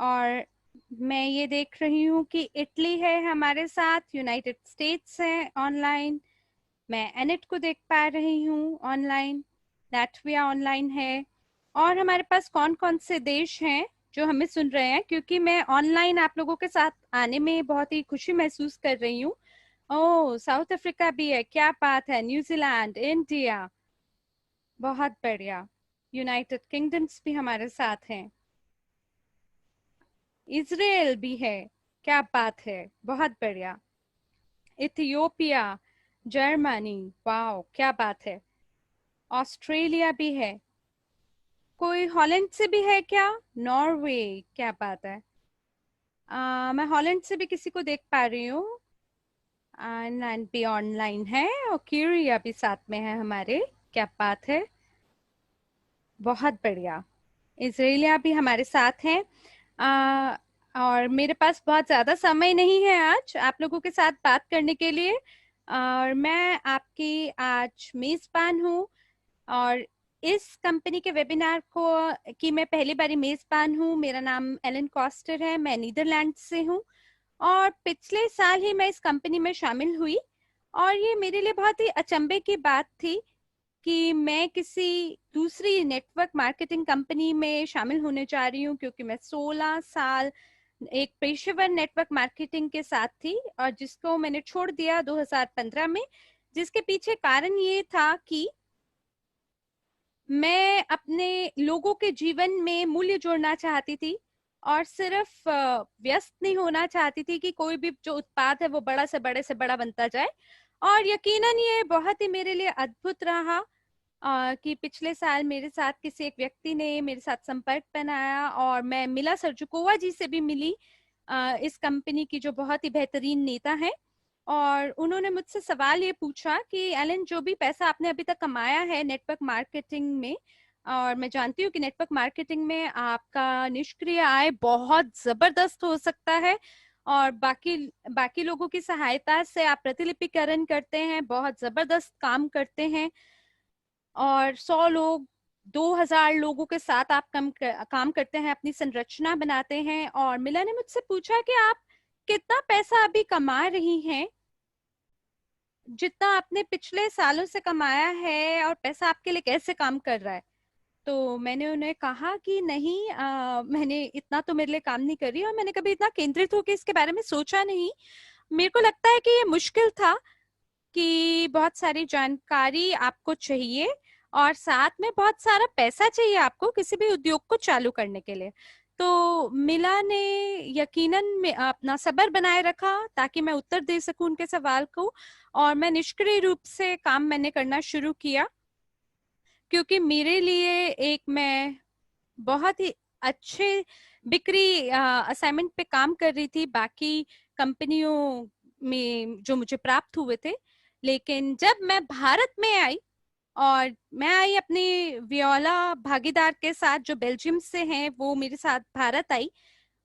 और मैं ये देख रही हूँ कि इटली है हमारे साथ, यूनाइटेड स्टेट्स है ऑनलाइन, मैं एनिट को देख पा रही हूँ ऑनलाइन, लैटविया ऑनलाइन है। और हमारे पास कौन कौन से देश हैं जो हमें सुन रहे हैं, क्योंकि मैं ऑनलाइन आप लोगों के साथ आने में बहुत ही खुशी महसूस कर रही हूँ। ओह, साउथ अफ्रीका भी है, क्या बात है। न्यूजीलैंड, इंडिया, बहुत बढ़िया। यूनाइटेड किंगडम्स भी हमारे साथ हैं, इजराइल भी है, क्या बात है, बहुत बढ़िया। इथियोपिया, जर्मनी, वाओ क्या बात है। ऑस्ट्रेलिया भी है, कोई हॉलैंड से भी है क्या? नॉर्वे, क्या बात है। मैं हॉलैंड से भी किसी को देख पा रही हूँ, नाइन भी ऑनलाइन है, और क्यूरिया भी साथ में है हमारे, क्या बात है, बहुत बढ़िया। इसराइलिया भी हमारे साथ हैं। आ, और मेरे पास बहुत ज्यादा समय नहीं है आज आप लोगों के साथ बात करने के लिए, और मैं आपकी आज मेजबान हूँ। और इस कंपनी के वेबिनार को की मैं पहली बारी मेजबान हूँ। मेरा नाम एलन कॉस्टर है, मैं नीदरलैंड से हूँ, और पिछले साल ही मैं इस कंपनी में शामिल हुई। और ये मेरे लिए बहुत ही अचंभे की बात थी कि मैं किसी दूसरी नेटवर्क मार्केटिंग कंपनी में शामिल होने जा रही हूँ, क्योंकि मैं 16 साल एक पेशेवर नेटवर्क मार्केटिंग के साथ थी, और जिसको मैंने छोड़ दिया 2015 में। जिसके पीछे कारण ये था कि मैं अपने लोगों के जीवन में मूल्य जोड़ना चाहती थी, और सिर्फ व्यस्त नहीं होना चाहती थी कि कोई भी जो उत्पाद है वो बड़ा से बड़ा बनता जाए। और यकीनन ये बहुत ही मेरे लिए अद्भुत रहा कि पिछले साल मेरे साथ किसी एक व्यक्ति ने मेरे साथ संपर्क बनाया, और मैं मिला सर्जुकोवा जी से भी मिली, इस कंपनी की जो बहुत ही बेहतरीन नेता है। और उन्होंने मुझसे सवाल ये पूछा कि एलन, जो भी पैसा आपने अभी तक कमाया है नेटवर्क मार्केटिंग में, और मैं जानती हूँ कि नेटवर्क मार्केटिंग में आपका निष्क्रिय आय बहुत जबरदस्त हो सकता है, और बाकी बाकी लोगों की सहायता से आप प्रतिलिपिकरण करते हैं, बहुत जबरदस्त काम करते हैं, और 100 लोग, 2000 लोगों के साथ आप काम करते हैं, अपनी संरचना बनाते हैं। और मिला ने मुझसे पूछा कि आप कितना पैसा अभी कमा रही हैं, जितना आपने पिछले सालों से कमाया है, और पैसा आपके लिए कैसे काम कर रहा है। तो मैंने उन्हें कहा कि नहीं, मैंने इतना तो मेरे लिए काम नहीं कर रही, और मैंने कभी इतना केंद्रित होकर इसके बारे में सोचा नहीं। मेरे को लगता है कि ये मुश्किल था कि बहुत सारी जानकारी आपको चाहिए, और साथ में बहुत सारा पैसा चाहिए आपको किसी भी उद्योग को चालू करने के लिए। तो मिला ने यकीनन में अपना सब्र बनाए रखा ताकि मैं उत्तर दे सकूं उनके सवाल को, और मैं निष्क्रिय रूप से काम मैंने करना शुरू किया, क्योंकि मेरे लिए एक मैं बहुत ही अच्छे बिक्री असाइनमेंट पे काम कर रही थी बाकी कंपनियों में जो मुझे प्राप्त हुए थे। लेकिन जब मैं भारत में आई, और मैं आई अपनी वियोला भागीदार के साथ जो बेल्जियम से हैं, वो मेरे साथ भारत आई,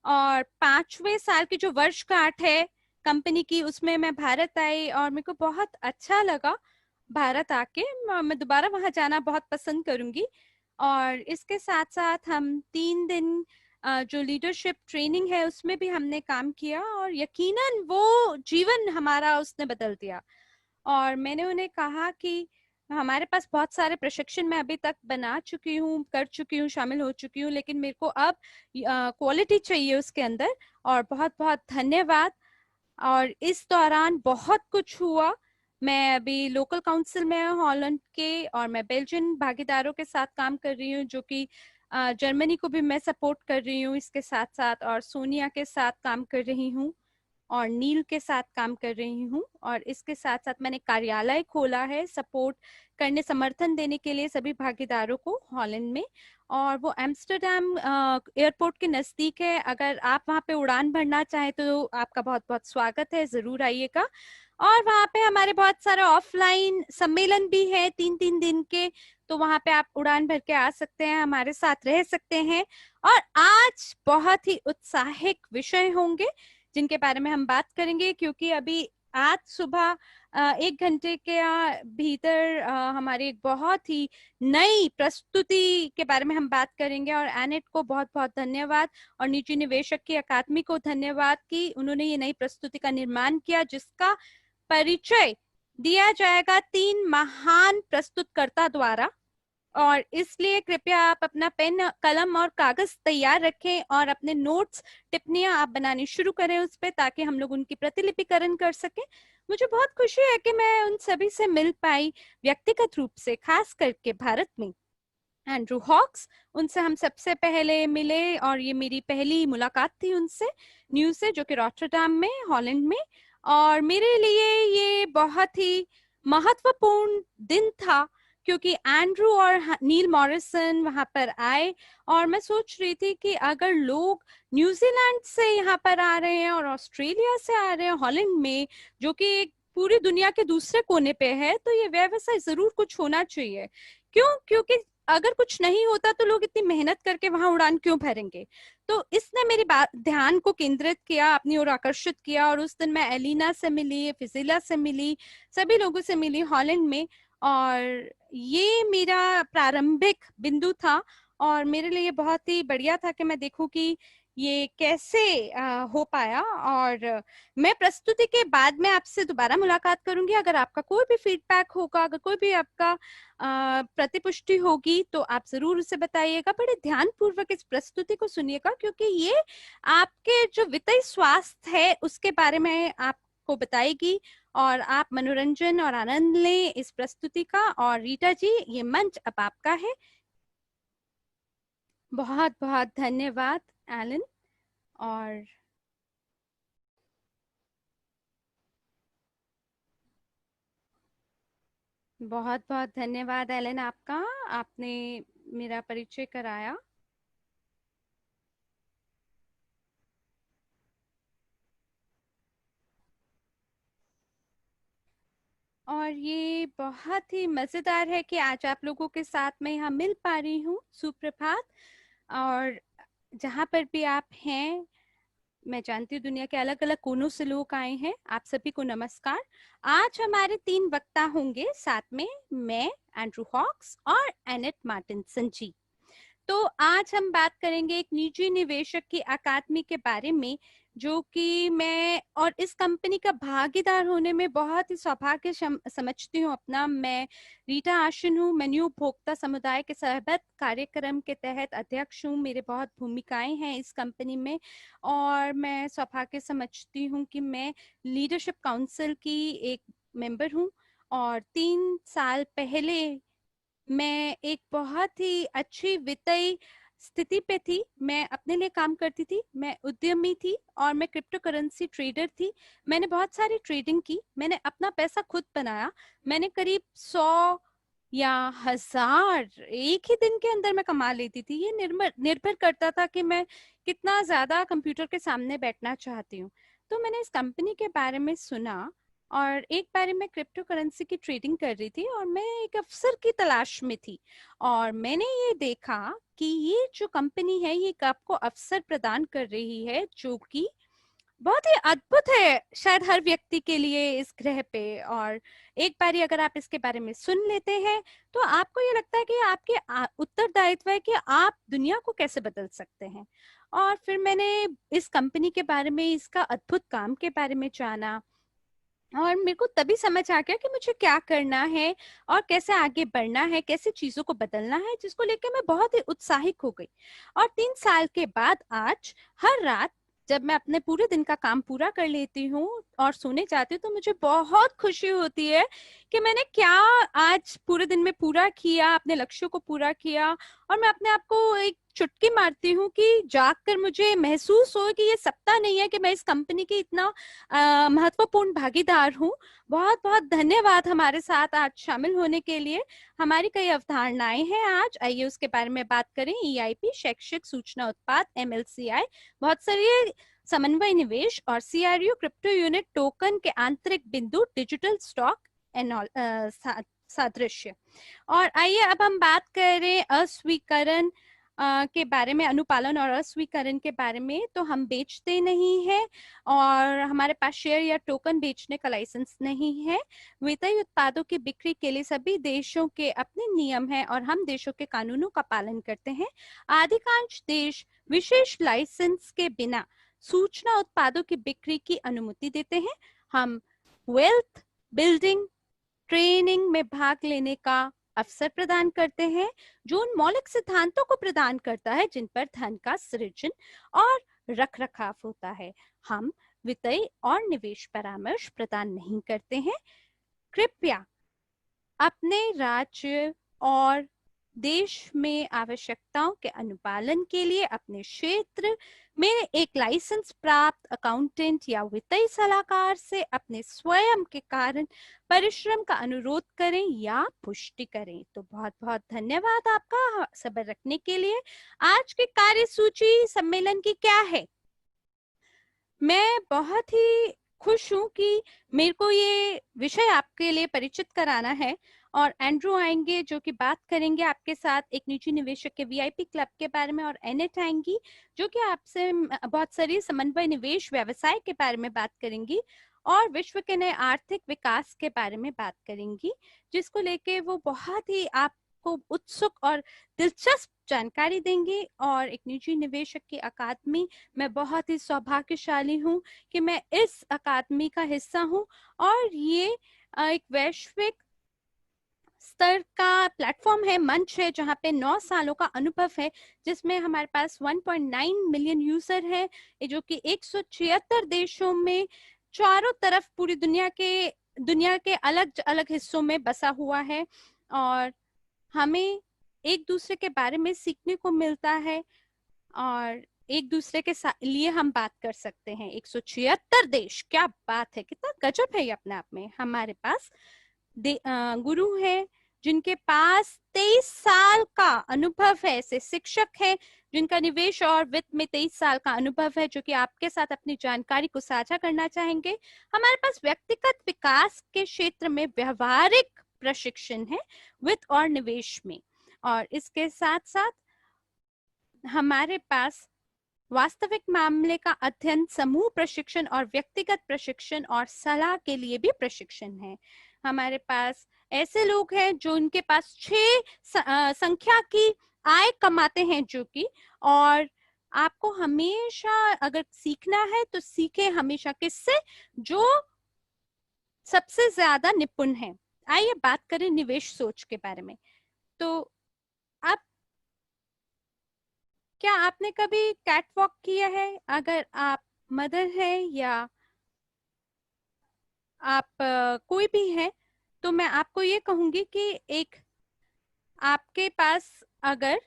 और 5वें साल की जो वर्षगांठ है कंपनी की, उसमें मैं भारत आई, और मेरे को बहुत अच्छा लगा भारत आके। मैं दोबारा वहां जाना बहुत पसंद करूंगी। और इसके साथ साथ हम 3 दिन जो लीडरशिप ट्रेनिंग है उसमें भी हमने काम किया, और यकीनन वो जीवन हमारा उसने बदल दिया। और मैंने उन्हें कहा कि हमारे पास बहुत सारे प्रशिक्षण मैं अभी तक बना चुकी हूँ, कर चुकी हूँ, शामिल हो चुकी हूँ, लेकिन मेरे को अब क्वालिटी चाहिए उसके अंदर। और बहुत बहुत धन्यवाद। और इस दौरान बहुत कुछ हुआ। मैं अभी लोकल काउंसिल में हूँ हॉलैंड के, और मैं बेल्जियन भागीदारों के साथ काम कर रही हूँ, जो कि जर्मनी को भी मैं सपोर्ट कर रही हूँ इसके साथ साथ, और सोनिया के साथ काम कर रही हूँ, और नील के साथ काम कर रही हूँ। और इसके साथ साथ मैंने कार्यालय खोला है सपोर्ट करने, समर्थन देने के लिए सभी भागीदारों को हॉलैंड में। और वो एम्स्टर्डम एयरपोर्ट के नजदीक है। अगर आप वहाँ पे उड़ान भरना चाहें तो आपका बहुत बहुत स्वागत है, जरूर आइएगा। और वहाँ पे हमारे बहुत सारे ऑफलाइन सम्मेलन भी है 3-3 दिन के, तो वहाँ पे आप उड़ान भर के आ सकते हैं, हमारे साथ रह सकते हैं। और आज बहुत ही उत्साहिक विषय होंगे जिनके बारे में हम बात करेंगे, क्योंकि अभी आज सुबह 1 घंटे के भीतर हमारी एक बहुत ही नई प्रस्तुति के बारे में हम बात करेंगे। और एनेट को बहुत बहुत धन्यवाद और निजी निवेशक की अकादमी को धन्यवाद कि उन्होंने ये नई प्रस्तुति का निर्माण किया, जिसका परिचय दिया जाएगा 3 महान प्रस्तुतकर्ता द्वारा। और इसलिए कृपया आप अपना पेन, कलम और कागज तैयार रखें और अपने नोट्स, टिप्पणियां आप बनानी शुरू करें उस पे, ताकि हम लोग उनकी प्रतिलिपिकरण कर सकें। मुझे बहुत खुशी है कि मैं उन सभी से मिल पाई व्यक्तिगत रूप से, खास करके भारत में। एंड्रू हॉक्स, उनसे हम सबसे पहले मिले और ये मेरी पहली मुलाकात थी उनसे, न्यूज़ से, जो कि रॉटरडैम में, हॉलैंड में। और मेरे लिए ये बहुत ही महत्वपूर्ण दिन था, क्योंकि एंड्रू और नील मॉरिसन वहां पर आए। और मैं सोच रही थी कि अगर लोग न्यूजीलैंड से यहाँ पर आ रहे हैं और ऑस्ट्रेलिया से आ रहे हैं हॉलैंड में, जो कि एक पूरी दुनिया के दूसरे कोने पे है, तो ये व्यवसाय जरूर कुछ होना चाहिए। क्यों? क्योंकि अगर कुछ नहीं होता तो लोग इतनी मेहनत करके वहां उड़ान क्यों भरेंगे? तो इसने मेरी बात, ध्यान को केंद्रित किया, अपनी ओर आकर्षित किया। और उस दिन मैं एलिना से मिली, फिजिला से मिली, सभी लोगों से मिली हॉलैंड में। और ये मेरा प्रारंभिक बिंदु था और मेरे लिए बहुत ही बढ़िया था कि मैं देखूं कि ये कैसे हो पाया। और मैं प्रस्तुति के बाद में आपसे दोबारा मुलाकात करूंगी। अगर आपका कोई भी फीडबैक होगा, अगर कोई भी आपका प्रतिपुष्टि होगी, तो आप जरूर उसे बताइएगा। बड़े ध्यान पूर्वक इस प्रस्तुति को सुनिएगा, क्योंकि ये आपके जो वित्तीय स्वास्थ्य है उसके बारे में आपको बताएगी। और आप मनोरंजन और आनंद लें इस प्रस्तुति का। और रीटा जी, ये मंच अब आपका है। बहुत बहुत धन्यवाद एलन। और बहुत बहुत धन्यवाद एलन आपका, आपने मेरा परिचय कराया। और ये बहुत ही मजेदार है कि आज आप लोगों के साथ मैं यहाँ मिल पा रही हूँ। सुप्रभात। और जहाँ पर भी आप हैं, मैं जानती हूँ दुनिया के अलग अलग कोनों से लोग आए हैं, आप सभी को नमस्कार। आज हमारे 3 वक्ता होंगे साथ में, मैं, एंड्रू हॉक्स और एनेट मार्टिनसन जी। तो आज हम बात करेंगे एक निजी निवेशक की अकादमी के बारे में, जो कि मैं और इस कंपनी का भागीदार होने में बहुत ही सौभाग्य समझती हूँ अपना। मैं रीटा आशन हूँ, मैं न्यू उपभोक्ता समुदाय के सहबत कार्यक्रम के तहत अध्यक्ष हूँ। मेरे बहुत भूमिकाएं हैं इस कंपनी में और मैं सौभाग्य समझती हूँ कि मैं लीडरशिप काउंसिल की एक मेंबर हूँ। और 3 साल पहले मैं एक बहुत ही अच्छी वित्तीय स्थिति पे थी। मैं अपने लिए काम करती थी, मैं उद्यमी थी और मैं क्रिप्टो करेंसी ट्रेडर थी। मैंने बहुत सारी ट्रेडिंग की, मैंने अपना पैसा खुद बनाया। मैंने करीब 100 या 1000 एक ही दिन के अंदर मैं कमा लेती थी। ये निर्भर करता था कि मैं कितना ज्यादा कंप्यूटर के सामने बैठना चाहती हूँ। तो मैंने इस कंपनी के बारे में सुना और एक बार मैं क्रिप्टो करेंसी की ट्रेडिंग कर रही थी और मैं एक अवसर की तलाश में थी। और मैंने ये देखा कि ये जो कंपनी है ये आपको अवसर प्रदान कर रही है, जो कि बहुत ही अद्भुत है शायद हर व्यक्ति के लिए इस ग्रह पे। और एक बारी अगर आप इसके बारे में सुन लेते हैं तो आपको ये लगता है कि आपके उत्तरदायित्व है कि आप दुनिया को कैसे बदल सकते हैं। और फिर मैंने इस कंपनी के बारे में, इसका अद्भुत काम के बारे में जाना और मेरे को तभी समझ आ गया कि मुझे क्या करना है और कैसे आगे बढ़ना है, कैसे चीजों को बदलना है, जिसको लेकर मैं बहुत ही उत्साहित हो गई। और 3 साल के बाद आज हर रात जब मैं अपने पूरे दिन का काम पूरा कर लेती हूँ और सोने जाती हूँ, तो मुझे बहुत खुशी होती है कि मैंने क्या आज पूरे दिन में पूरा किया, अपने लक्ष्यों को पूरा किया। और मैं अपने आप को एक चुटकी मारती हूँ कि जागकर मुझे महसूस हो कि ये सपना नहीं है कि मैं इस कंपनी की इतना महत्वपूर्ण भागीदार हूँ। बहुत बहुत धन्यवाद हमारे साथ आज शामिल होने के लिए। हमारी कई अवधारणाएं हैं आज, आइए उसके बारे में बात करें। EIP, शैक्षिक सूचना उत्पाद, MLCI, बहुत सारे समन्वय निवेश, और CRU, क्रिप्टो यूनिट टोकन के आंतरिक बिंदु, डिजिटल स्टॉक सादृश्य। और आइए अब हम बात करें अस्वीकरण के बारे में, अनुपालन और अस्वीकरण के बारे में, तो हम बेचते नहीं है और हमारे पास शेयर या टोकन बेचने का लाइसेंस नहीं है। वित्तीय उत्पादों की बिक्री के लिए सभी देशों के अपने नियम हैं और हम देशों के कानूनों का पालन करते हैं। अधिकांश देश विशेष लाइसेंस के बिना सूचना उत्पादों की बिक्री की अनुमति देते हैं। हम वेल्थ बिल्डिंग ट्रेनिंग में भाग लेने का अवसर प्रदान करते हैं जो उन मौलिक सिद्धांतों को प्रदान करता है जिन पर धन का सृजन और रखरखाव होता है। हम वित्तीय और निवेश परामर्श प्रदान नहीं करते हैं। कृपया अपने राज्य और देश में आवश्यकताओं के अनुपालन के लिए अपने क्षेत्र में एक लाइसेंस प्राप्त अकाउंटेंट या वित्तीय सलाहकार से अपने स्वयं के कारण परिश्रम का अनुरोध करें या पुष्टि करें। तो बहुत बहुत धन्यवाद आपका सब्र रखने के लिए। आज की कार्यसूची सम्मेलन की क्या है? मैं बहुत ही खुश हूं कि मेरे को ये विषय आपके लिए परिचित कराना है और एंड्रू आएंगे जो कि बात करेंगे आपके साथ एक निजी निवेशक के वीआईपी क्लब के बारे में, और एनेट आएंगी जो कि आपसे बहुत सारी समन्वय निवेश व्यवसाय के बारे में बात करेंगी और विश्व के नए आर्थिक विकास के बारे में बात करेंगी, जिसको लेके वो बहुत ही आपको उत्सुक और दिलचस्प जानकारी देंगे। और एक निजी निवेशक की अकादमी, मैं बहुत ही सौभाग्यशाली हूँ कि मैं इस अकादमी का हिस्सा हूँ और ये एक वैश्विक स्तर का प्लेटफॉर्म है, मंच है, जहाँ पे 9 सालों का अनुभव है, जिसमें हमारे पास 1.9 मिलियन यूजर है जो कि 176 देशों में चारों तरफ पूरी दुनिया के अलग अलग हिस्सों में बसा हुआ है और हमें एक दूसरे के बारे में सीखने को मिलता है और एक दूसरे के लिए हम बात कर सकते हैं। 176 देश, क्या बात है, कितना गजब है ये अपने आप में। हमारे पास गुरु है जिनके पास 23 साल का अनुभव है, ऐसे शिक्षक है जिनका निवेश और वित्त में 23 साल का अनुभव है, जो कि आपके साथ अपनी जानकारी को साझा करना चाहेंगे। हमारे पास व्यक्तिगत विकास के क्षेत्र में व्यवहारिक प्रशिक्षण है वित्त और निवेश में, और इसके साथ साथ हमारे पास वास्तविक मामले का अध्ययन, समूह प्रशिक्षण और व्यक्तिगत प्रशिक्षण और सलाह के लिए भी प्रशिक्षण है। हमारे पास ऐसे लोग हैं जो उनके पास 6 संख्या की आय कमाते हैं, जो कि, और आपको हमेशा अगर सीखना है तो सीखे हमेशा किससे, जो सबसे ज्यादा निपुण है। आइए बात करें निवेश सोच के बारे में। तो अब क्या आपने कभी कैट वॉक किया है? अगर आप मदर है या आप कोई भी है, तो मैं आपको ये कहूंगी कि एक आपके पास अगर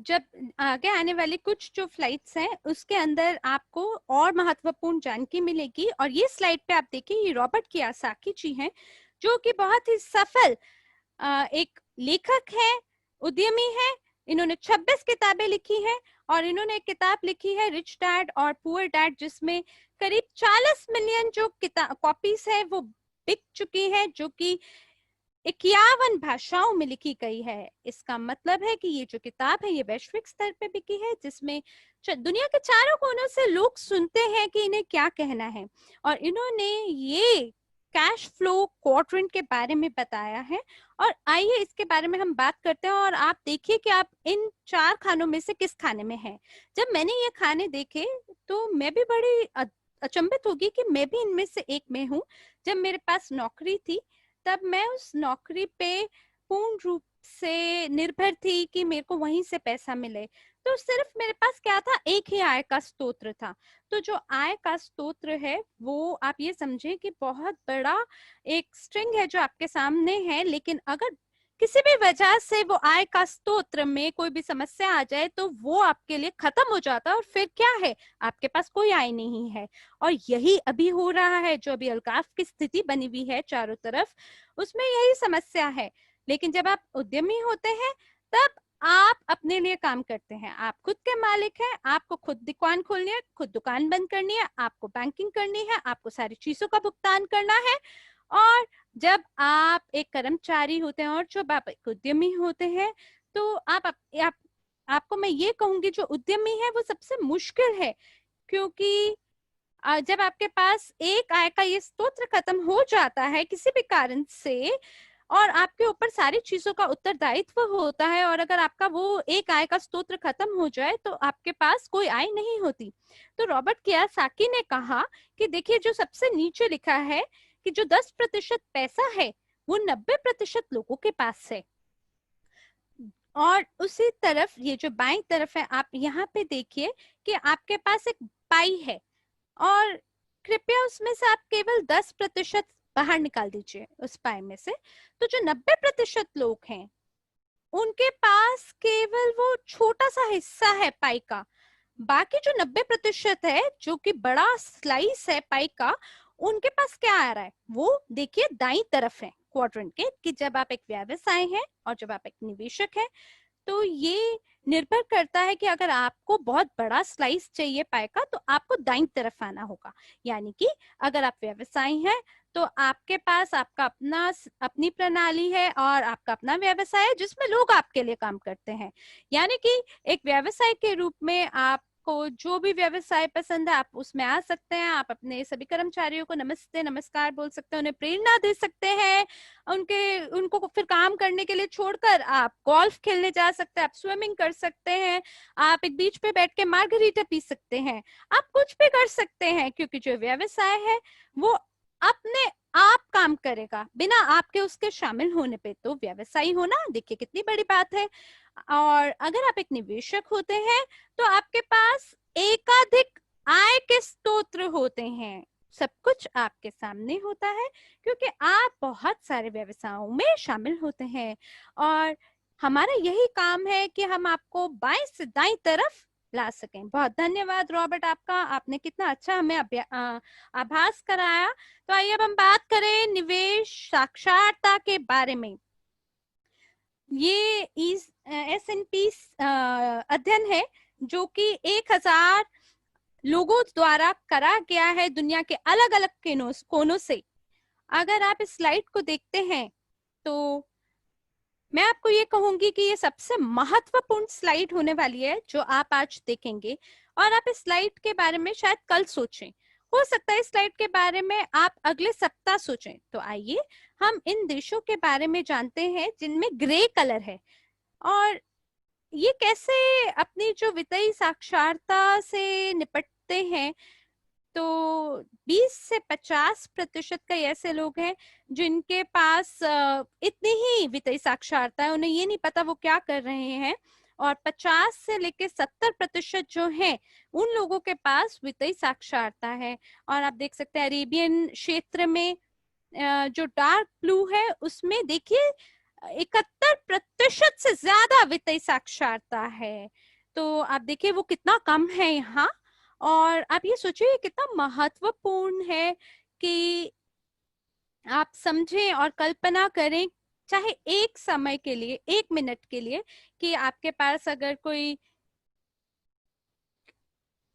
जब आगे आने वाली कुछ जो फ्लाइट्स हैं उसके अंदर आपको और महत्वपूर्ण जानकारी मिलेगी। और ये स्लाइड पे आप देखिए, ये रॉबर्ट कियोसाकी जी हैं जो कि बहुत ही सफल एक लेखक है, उद्यमी है। इन्होंने 26 किताबें लिखी हैं और इन्होंने एक किताब लिखी है रिच डैड और पुअर डैड, जिसमें करीब 40 मिलियन जो कॉपीज है वो बिक चुकी है, जो कि 51 भाषाओं में लिखी गई है। इसका मतलब है कि ये जो किताब है ये वैश्विक स्तर पे बिकी है, जिसमें दुनिया के चारों कोनों से लोग सुनते हैं कि इन्हें क्या कहना है। और इन्होंने ये कैश फ्लो क्वाड्रेंट के बारे में बताया है। और आइए इसके बारे में हम बात करते हैं और आप देखिए कि आप इन 4 खानों में से किस खाने में हैं। जब मैंने ये खाने देखे तो मैं भी बड़ी अचंभित होगी कि मैं भी इनमें से एक में हूँ। जब मेरे पास नौकरी थी तब मैं उस नौकरी पे पूर्ण रूप से निर्भर थी कि मेरे को वहीं से पैसा मिले। तो सिर्फ मेरे पास क्या था, एक ही आय का स्तोत्र था। तो जो आय का स्तोत्र है वो आप ये समझे कि बहुत बड़ा एक स्ट्रिंग है जो आपके सामने है, लेकिन अगर किसी भी वजह से वो आय का स्तोत्र में कोई भी समस्या आ जाए तो वो आपके लिए खत्म हो जाता है और फिर क्या है, आपके पास कोई आय नहीं है। और यही अभी हो रहा है, जो अभी अलगाव की स्थिति बनी हुई है चारों तरफ, उसमें यही समस्या है। लेकिन जब आप उद्यमी होते हैं तब आप अपने लिए काम करते हैं, आप खुद के मालिक हैं, आपको खुद दुकान खोलनी है, खुद दुकान बंद करनी है, आपको बैंकिंग करनी है, आपको सारी चीजों का भुगतान करना है और जब आप एक कर्मचारी होते हैं और जब आप एक उद्यमी होते हैं, तो आपको मैं ये कहूंगी, जो उद्यमी है वो सबसे मुश्किल है, क्योंकि जब आपके पास एक आय का ये स्रोत खत्म हो जाता है किसी भी कारण से, और आपके ऊपर सारी चीजों का उत्तरदायित्व होता है, और अगर आपका वो एक आय का स्रोत खत्म हो जाए तो आपके पास कोई आय नहीं होती। तो रॉबर्ट कियोसाकी ने कहा कि देखिए, जो सबसे नीचे लिखा है कि जो 10% पैसा है वो 90% लोगों के पास है। और उसी तरफ ये जो बाईं तरफ है, आप यहाँ पे देखिए कि आपके पास एक पाई है, और कृपया उसमें से आप केवल 10% बाहर निकाल दीजिए उस पाई में से। तो जो 90% लोग हैं उनके पास केवल वो छोटा सा हिस्सा है पाई का। बाकी जो 90% है, जो कि बड़ा स्लाइस है पाई का, उनके पास क्या आ रहा है वो देखिए दाईं तरफ है क्वाड्रेंट के, कि जब आप एक व्यवसाय है और जब आप एक निवेशक है, तो ये निर्भर करता है कि अगर आपको बहुत बड़ा स्लाइस चाहिए पाई का, तो आपको दाईं तरफ आना होगा। यानी कि अगर आप व्यवसायी हैं तो आपके पास आपका अपनी प्रणाली है और आपका अपना व्यवसाय है जिसमें लोग आपके लिए काम करते हैं। यानी कि एक व्यवसाय के रूप में आपको जो भी व्यवसाय पसंद है आप उसमें आ सकते हैं। आप अपने सभी कर्मचारियों को नमस्ते नमस्कार बोल सकते हैं, उन्हें प्रेरणा दे सकते हैं, उनको फिर काम करने के लिए छोड़कर आप गोल्फ खेलने जा सकते हैं, आप स्विमिंग कर सकते हैं, आप एक बीच पे बैठ के मार्गरीटा पी सकते हैं, आप कुछ भी कर सकते हैं, क्योंकि जो व्यवसाय है वो अपने आप काम करेगा बिना आपके उसके शामिल होने पे। तो व्यवसायी होना देखिए कितनी बड़ी बात है। और अगर आप एक निवेशक होते हैं तो आपके पास एकाधिक आय के स्रोत होते हैं, सब कुछ आपके सामने होता है, क्योंकि आप बहुत सारे व्यवसायों में शामिल होते हैं। और हमारा यही काम है कि हम आपको बाएं से दाईं तरफ ला सकें। बहुत धन्यवाद रॉबर्ट आपका, आपने कितना अच्छा हमें आभास कराया। तो आइए अब हम बात करें निवेश साक्षरता के बारे में। ये S&P अध्ययन है जो कि 1000 लोगों द्वारा करा गया है दुनिया के अलग अलग कोनों से। अगर आप इस स्लाइड को देखते हैं तो मैं आपको ये कहूंगी कि ये सबसे महत्वपूर्ण स्लाइड होने वाली है जो आप आज देखेंगे, और आप इस स्लाइड के बारे में शायद कल सोचें, हो सकता है इस स्लाइड के बारे में आप अगले सप्ताह सोचें। तो आइए हम इन देशों के बारे में जानते हैं जिनमें ग्रे कलर है, और ये कैसे अपनी जो वित्तीय साक्षरता से निपटते हैं। तो 20 से 50% का ऐसे लोग हैं जिनके पास इतनी ही वित्तीय साक्षरता है, उन्हें ये नहीं पता वो क्या कर रहे हैं। और 50 से लेकर 70% जो है उन लोगों के पास वित्तीय साक्षरता है। और आप देख सकते हैं अरेबियन क्षेत्र में जो डार्क ब्लू है उसमें देखिए 71% से ज्यादा वित्तीय साक्षरता है। तो आप देखिए वो कितना कम है यहाँ। और आप ये सोचिए कितना महत्वपूर्ण है कि आप समझें और कल्पना करें, चाहे एक समय के लिए, 1 मिनट के लिए, कि आपके पास अगर कोई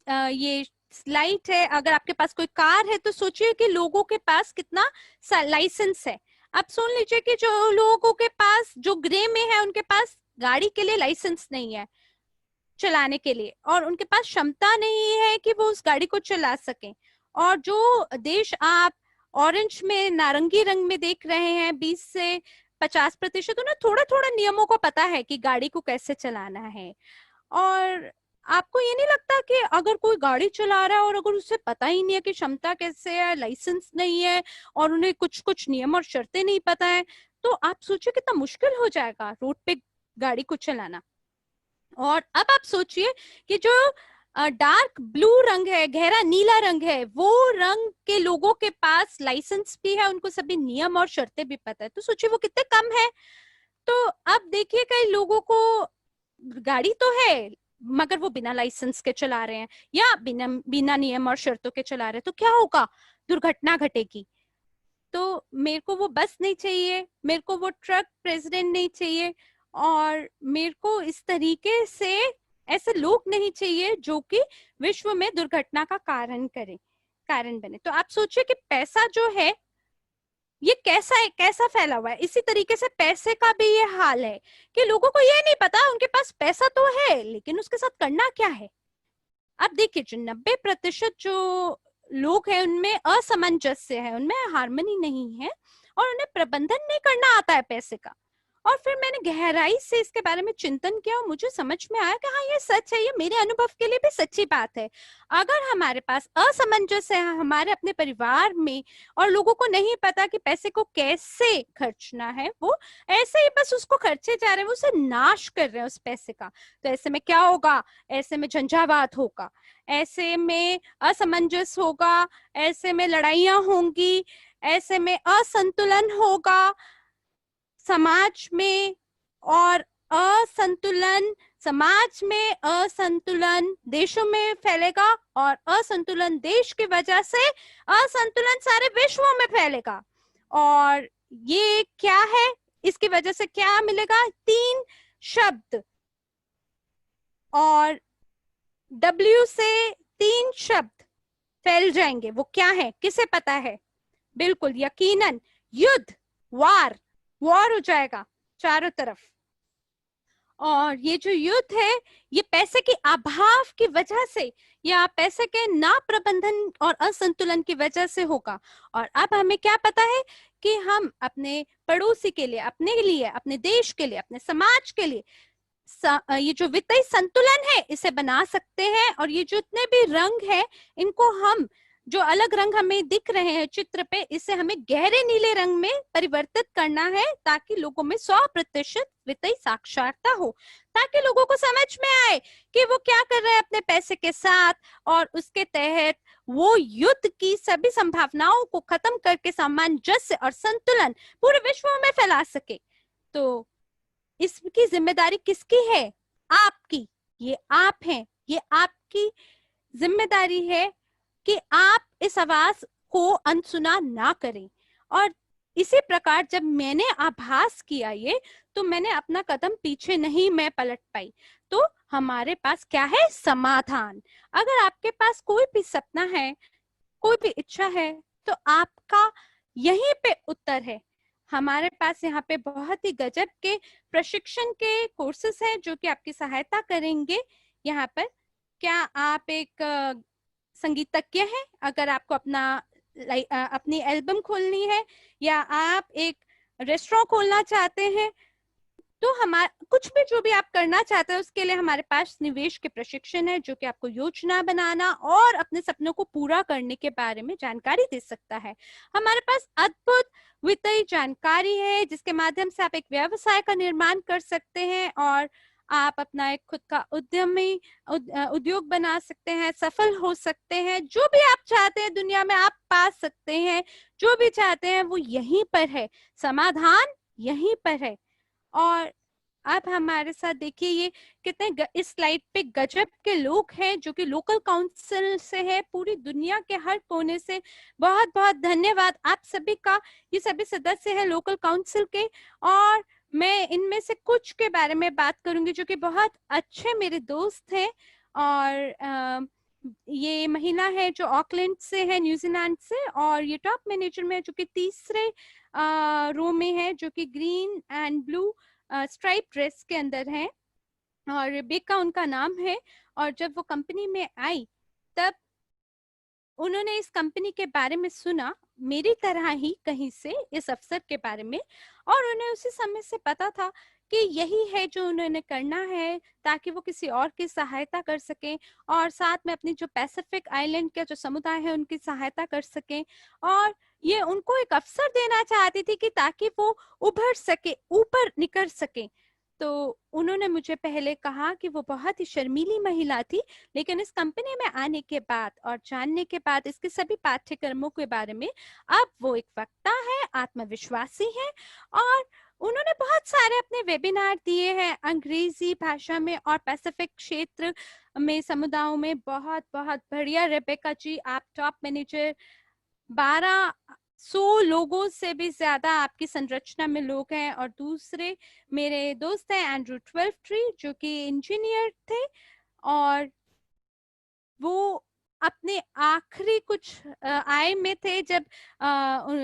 ये लाइट है, अगर आपके पास कोई कार है, तो सोचिए कि लोगों के पास कितना लाइसेंस है। अब सुन लीजिए कि जो लोगों के पास जो ग्रे में है उनके पास गाड़ी के लिए लाइसेंस नहीं है चलाने के लिए, और उनके पास क्षमता नहीं है कि वो उस गाड़ी को चला सकें। और जो देश आप ऑरेंज में नारंगी रंग में देख रहे हैं 20 से 50%, उन्हें थोड़ा थोड़ा नियमों को पता है कि गाड़ी को कैसे चलाना है। और आपको ये नहीं लगता कि अगर कोई गाड़ी चला रहा है और अगर उसे पता ही नहीं है कि क्षमता कैसे है, लाइसेंस नहीं है, और उन्हें कुछ कुछ नियम और शर्तें नहीं पता है, तो आप सोचिए कितना मुश्किल हो जाएगा रोड पे गाड़ी को चलाना। और अब आप सोचिए कि जो डार्क ब्लू रंग है, गहरा नीला रंग है, वो रंग के लोगों के पास लाइसेंस भी है, उनको सभी नियम और शर्तें भी पता है। तो सोचिए वो कितने कम है। तो अब देखिए कई लोगों को गाड़ी तो है मगर वो बिना लाइसेंस के चला रहे हैं या बिना नियम और शर्तों के चला रहे हैं, तो क्या होगा? दुर्घटना घटेगी। तो मेरे को वो बस नहीं चाहिए, मेरे को वो ट्रक प्रेसिडेंट नहीं चाहिए, और मेरे को इस तरीके से ऐसे लोग नहीं चाहिए जो कि विश्व में दुर्घटना का कारण बने। तो आप सोचिए कि पैसा जो है ये कैसा है, कैसा फैला हुआ है। इसी तरीके से पैसे का भी ये हाल है कि लोगों को ये नहीं पता, उनके पास पैसा तो है लेकिन उसके साथ करना क्या है। अब देखिए जो 90% जो लोग हैं उनमें असमंजस्य है, उनमें हार्मनी नहीं है और उन्हें प्रबंधन नहीं करना आता है पैसे का। और फिर मैंने गहराई से इसके बारे में चिंतन किया और मुझे समझ में आया कि हाँ ये सच है, ये मेरे अनुभव के लिए भी सच्ची बात है। अगर हमारे पास असमंजस्य है हमारे अपने परिवार में और लोगों को नहीं पता कि पैसे को कैसे खर्चना है, वो ऐसे ही बस उसको खर्चे जा रहे हैं, वो उसे नाश कर रहे हैं उस पैसे का, तो ऐसे में क्या होगा, ऐसे में झंझावात होगा, ऐसे में असमंजस होगा, ऐसे में लड़ाइयां होंगी, ऐसे में असंतुलन होगा समाज में, और असंतुलन समाज में, असंतुलन देशों में फैलेगा और असंतुलन देश की वजह से असंतुलन सारे विश्वों में फैलेगा। और ये क्या है, इसकी वजह से क्या मिलेगा, 3 शब्द, और W से 3 शब्द फैल जाएंगे। वो क्या है, किसे पता है? बिल्कुल यकीनन युद्ध, वार, वॉर हो जाएगा चारों तरफ। और ये जो युद्ध है ये पैसे के अभाव की वजह से या पैसे के ना प्रबंधन और असंतुलन की वजह से होगा। और अब हमें क्या पता है कि हम अपने पड़ोसी के लिए, अपने लिए, अपने देश के लिए, अपने समाज के लिए ये जो वित्तीय संतुलन है इसे बना सकते हैं। और ये जितने भी रंग है इनको हम, जो अलग रंग हमें दिख रहे हैं चित्र पे, इसे हमें गहरे नीले रंग में परिवर्तित करना है ताकि लोगों में 100% वित्तीय साक्षरता हो, ताकि लोगों को समझ में आए कि वो क्या कर रहे हैं अपने पैसे के साथ, और उसके तहत वो युद्ध की सभी संभावनाओं को खत्म करके सामंजस्य और संतुलन पूरे विश्व में फैला सके। तो इसकी जिम्मेदारी किसकी है? आपकी। ये आप हैं, ये आपकी जिम्मेदारी है कि आप इस आवाज को अनसुना ना करें। और इसी प्रकार जब मैंने आभास किया ये, तो मैंने अपना कदम पीछे नहीं मैं पलट पाई। तो हमारे पास क्या है? समाधान। अगर आपके पास कोई भी सपना है, कोई भी इच्छा है, तो आपका यहीं पे उत्तर है। हमारे पास यहाँ पे बहुत ही गजब के प्रशिक्षण के कोर्सेस हैं जो कि आपकी सहायता करेंगे। यहाँ पर क्या आप एक संगीतज्ञ हैं, अगर आपको अपनी एल्बम खोलनी है, या आप एक रेस्टोरेंट खोलना चाहते हैं, तो हमारा कुछ भी जो भी आप करना चाहते हैं उसके लिए हमारे पास निवेश के प्रशिक्षण है जो कि आपको योजना बनाना और अपने सपनों को पूरा करने के बारे में जानकारी दे सकता है। हमारे पास अद्भुत वित्तीय जानकारी है जिसके माध्यम से आप एक व्यवसाय का निर्माण कर सकते हैं और आप अपना एक खुद का उद्योग बना सकते हैं, सफल हो सकते हैं। जो भी आप चाहते हैं दुनिया में आप पा सकते हैं, जो भी चाहते हैं वो यहीं पर है, समाधान यहीं पर है। और आप हमारे साथ देखिए ये कितने इस स्लाइड पे गजब के लोग हैं जो कि लोकल काउंसिल से है, पूरी दुनिया के हर कोने से। बहुत बहुत धन्यवाद आप सभी का। ये सभी सदस्य हैं लोकल काउंसिल के, और मैं इनमें से कुछ के बारे में बात करूंगी जो कि बहुत अच्छे मेरे दोस्त हैं। और ये महिला है जो ऑकलैंड से है, न्यूजीलैंड से, और ये टॉप मैनेजर में जो कि तीसरे रो में है, जो कि green and blue stripe dress के अंदर है, और रेबेका उनका नाम है। और जब वो कंपनी में आई तब उन्होंने इस कंपनी के बारे में सुना, मेरी तरह ही कहीं से इस अवसर के बारे में, और उन्हें उसी समय से पता था कि यही है जो उन्होंने करना है ताकि वो किसी और की सहायता कर सकें और साथ में अपनी जो पैसिफिक आइलैंड का जो समुदाय है उनकी सहायता कर सकें। और ये उनको एक अवसर देना चाहती थी कि ताकि वो उभर सके, ऊपर निकल सके। तो उन्होंने मुझे पहले कहा कि वो बहुत ही शर्मीली महिला थी, लेकिन इस कंपनी में आने के बाद और जानने के बाद इसके सभी पाठ्यक्रमों के बारे में अब वो एक वक्ता है, आत्मविश्वासी है, और उन्होंने बहुत सारे अपने वेबिनार दिए हैं अंग्रेजी भाषा में और पैसिफिक क्षेत्र में समुदायों में। बहुत बहुत बढ़िया रेबेका जी, आप टॉप मैनेजर, 1200 लोगों से भी ज्यादा आपकी संरचना में लोग हैं। और दूसरे मेरे दोस्त हैं एंड्रू 12 ट्री जो कि इंजीनियर थे, और वो अपने आखिरी कुछ आय में थे, जब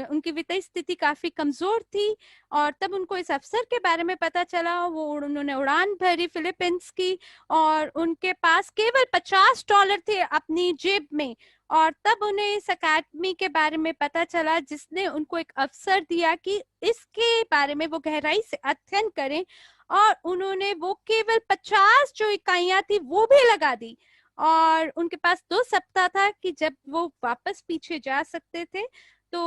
उनकी वित्तीय स्थिति काफी कमजोर थी, और तब उनको इस अवसर के बारे में पता चला। वो उन्होंने उड़ान भरी फिलीपींस की, और उनके पास केवल $50 थे अपनी जेब में। और तब उन्हें इस अकादमी के बारे में पता चला, जिसने उनको एक अवसर दिया कि इसके बारे में वो गहराई से अध्ययन करें। और उन्होंने वो केवल 50 जो इकाइयां थी वो भी लगा दी। और उनके पास 2 सप्ताह था कि जब वो वापस पीछे जा सकते थे। तो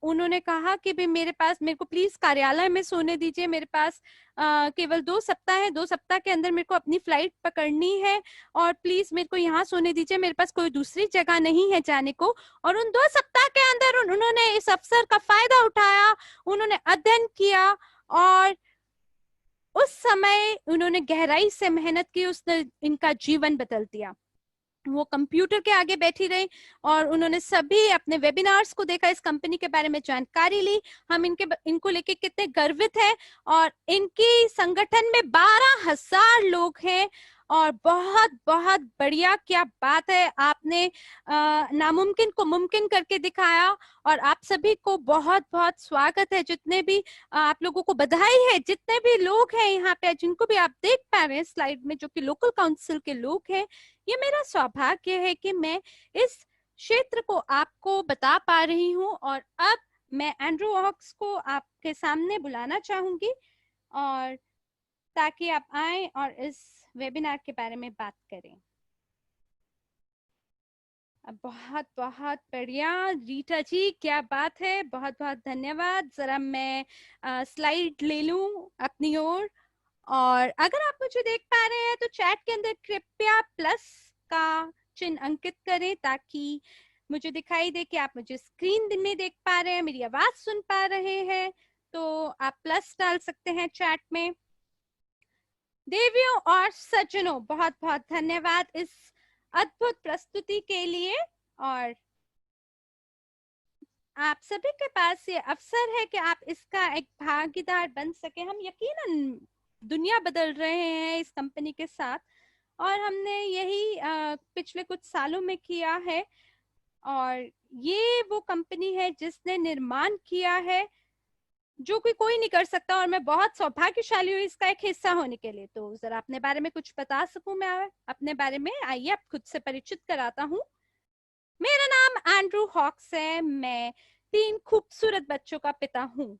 उन्होंने कहा कि भाई मेरे को प्लीज कार्यालय में सोने दीजिए, मेरे पास केवल 2 सप्ताह है, 2 सप्ताह के अंदर मेरे को अपनी फ्लाइट पकड़नी है, और प्लीज मेरे को यहाँ सोने दीजिए, मेरे पास कोई दूसरी जगह नहीं है जाने को। और उन 2 सप्ताह के अंदर उन्होंने इस अवसर का फायदा उठाया, उन्होंने अध्ययन किया, और उस समय उन्होंने गहराई से मेहनत की, उसने इनका जीवन बदल दिया। वो कंप्यूटर के आगे बैठी रही, और उन्होंने सभी अपने वेबिनार्स को देखा, इस कंपनी के बारे में जानकारी ली। हम इनको लेके कितने गर्वित हैं। और इनकी संगठन में 12,000 लोग हैं। और बहुत बहुत बढ़िया, क्या बात है, आपने नामुमकिन को मुमकिन करके दिखाया। और आप सभी को बहुत बहुत स्वागत है, जितने भी आप लोगों को बधाई है, जितने भी लोग हैं यहाँ पे, जिनको भी आप देख पा रहे हैं स्लाइड में, जो कि लोकल काउंसिल के लोग हैं। ये मेरा सौभाग्य है कि मैं इस क्षेत्र को आपको बता पा रही हूँ। और अब मैं एंड्रू हॉक्स को आपके सामने बुलाना चाहूंगी, और ताकि आप आए और इस वेबिनार के बारे में बात करें। बहुत बहुत बढ़िया रीटा जी, क्या बात है, बहुत बहुत धन्यवाद। जरा मैं स्लाइड ले लूं अपनी ओर। और अगर आप मुझे देख पा रहे हैं तो चैट के अंदर कृपया प्लस का चिन्ह अंकित करें, ताकि मुझे दिखाई दे कि आप मुझे स्क्रीन में देख पा रहे हैं, मेरी आवाज सुन पा रहे हैं। तो आप प्लस डाल सकते हैं चैट में। देवियों और सज्जनों, बहुत बहुत धन्यवाद इस अद्भुत प्रस्तुति के लिए। और आप सभी के पास ये अवसर है कि आप इसका एक भागीदार बन सके। हम यकीनन दुनिया बदल रहे हैं इस कंपनी के साथ, और हमने यही पिछले कुछ सालों में किया है। और ये वो कंपनी है जिसने निर्माण किया है जो कि कोई नहीं कर सकता, और मैं बहुत सौभाग्यशाली हूँ इसका एक हिस्सा होने के लिए। तो जरा अपने बारे में कुछ बता सकूं मैं अपने बारे में, आइए आप खुद से परिचित कराता हूँ। मेरा नाम एंड्रू हॉक्स है। मैं 3 खूबसूरत बच्चों का पिता हूँ,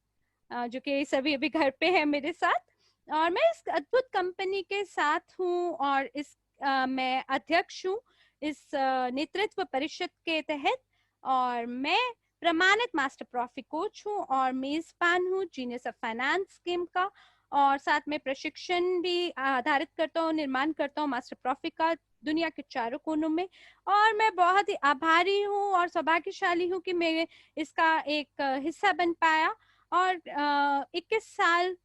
जो कि सभी अभी घर पे है मेरे साथ। और मैं इस अद्भुत कंपनी के साथ हूँ, और मैं अध्यक्ष हूँ इस नेतृत्व परिषद के तहत। और मैं प्रमाणित मास्टर प्रॉफी कोच हूँ, और मेजबान हूँ जीनियस ऑफ फाइनेंस स्कीम का। और साथ में प्रशिक्षण भी आधारित करता हूँ, निर्माण करता हूँ मास्टर प्रॉफी का दुनिया के चारों कोनों में। और मैं बहुत ही आभारी हूँ और सौभाग्यशाली हूँ कि मैं इसका एक हिस्सा बन पाया। और 21 साल